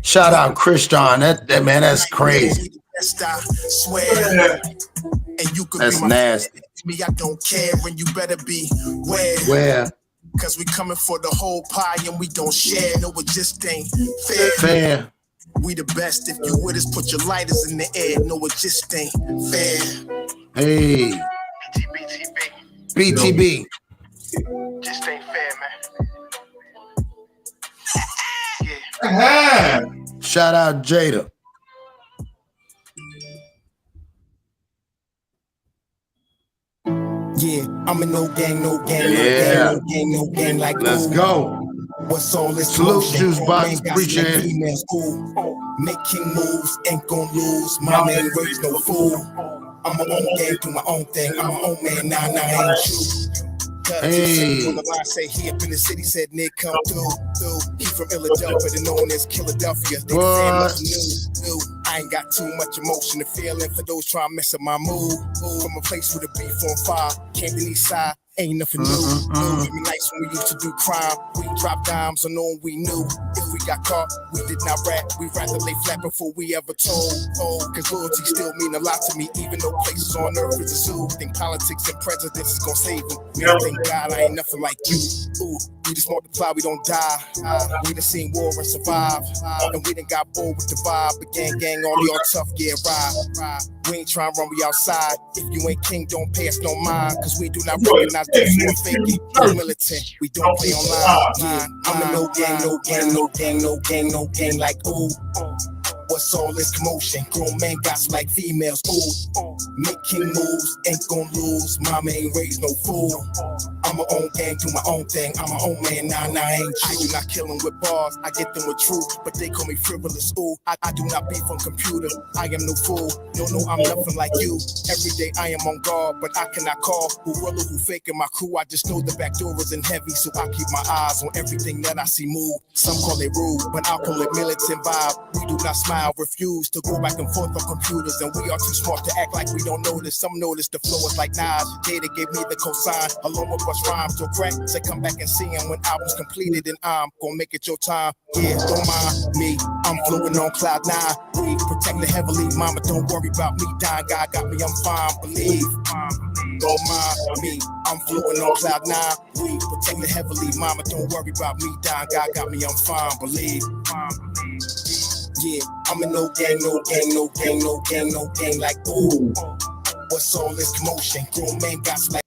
S15: Shout out Christian. That man, that's crazy.
S4: I swear. And you could
S15: that's
S4: be my
S15: nasty.
S4: Me, I don't care, and you better be
S15: where.
S4: Cause we coming for the whole pie and we don't share. No, it just ain't fair.
S15: Fair.
S4: We the best. If you with us, put your lighters in the air. No, it just ain't fair.
S15: Hey. BTB.
S2: Just ain't fair, man.
S15: Yeah. Shout out Jada.
S4: Yeah, I'm a no gang, no gang,
S15: yeah.
S4: No gang, no gang, like
S15: let's go.
S4: What's all this?
S15: Salute Juice Box, appreciate it.
S4: Making moves, ain't gon' lose. My man raised no fool. I'm my own gang, do my own thing. I'm my own man, nah, ain't true.
S15: Hey.
S4: On the line, say he up in the city, said Nick come through. He from Philadelphia, known as Philadelphia. They saying nothing new. I ain't got too much emotion to feel in for those trying to mess up my mood. From a place with a beef on fire, Camden East Side, ain't nothing new. Give me nights when we used to do crime. We dropped dimes on all we knew. If we got caught, we did not rap. We rather lay flat before we ever told. Cause loyalty still mean a lot to me, even though places on earth is a zoo. Think politics and prejudice is gonna save them. Man, thank God I ain't nothing like you. Ooh, we just multiply, we don't die. We done seen war and survive. And we done got bored with the vibe. But gang, all y'all tough, yeah, ride. We ain't trying to run, we outside. If you ain't king, don't pay us no mind. Cause we do not recognize this for fake it. No militant, we don't play online. I'm a no gang, no gang, no gang, no gang, no gang, like ooh. What's all this commotion? Grown men got like females. Ooh, making moves, ain't gon' lose. Mama ain't raised no fool. I'm my own gang, do my own thing. I'm my own man, nah, I ain't true. I do not kill them with bars, I get them with truth. But they call me frivolous, ooh. I do not beef on computer, I am no fool. Don't know I'm nothing like you. Every day I am on guard, but I cannot call. Who real or who faking my crew? I just know the back door isn't heavy, so I keep my eyes on everything that I see move. Some call it rude, but I'll call it militant vibe. We do not smile, refuse to go back and forth on computers, and we are too smart to act like we don't notice. Some notice the flow is like Nas. Data gave me the cosign, along with what's rhymes. So crack, say come back and see him when album's completed, and I'm gonna make it your time. Yeah, don't mind me, I'm floating on cloud 9. We protect the heavily, mama, don't worry about me dying. God got me, I'm fine, believe. Don't mind me, I'm floating on cloud 9. We protect the heavily, mama, don't worry about me dying. God got me, I'm fine, believe. Yeah, I'm in no gang, no gang, no gang, no gang, no gang, like ooh. What's all this commotion? Grown men got like.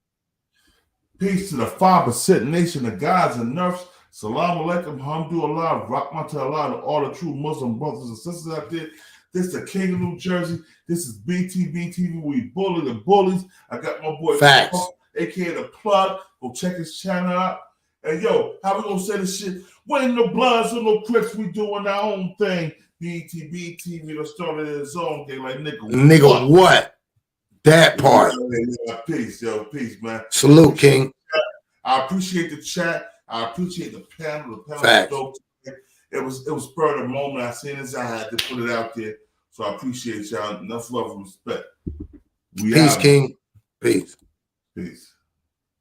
S3: Peace to the 5% nation, the guys and nerfs. Salam alaikum, hamdulillah, rahmat Allah to all the true Muslim brothers and sisters out there. This is the King of New Jersey. This is Btbtv. We bully the bullies. I got my boy,
S15: Facts.
S3: aka The Plug. Go check his channel out. And yo, how we gonna say this shit? We ain't no Bloods or no Crips. We doing our own thing. Btbtv done started his own thing. Like
S15: nigga, what? That part.
S3: Yeah, peace, yo, peace, man.
S15: Salute, King.
S3: I appreciate the chat. I appreciate the panel. The panel
S15: Facts.
S3: was dope. It was spur of the moment. I seen this. I had to put it out there. So I appreciate y'all. Enough love and respect.
S15: Peace, King. Peace.
S3: Peace.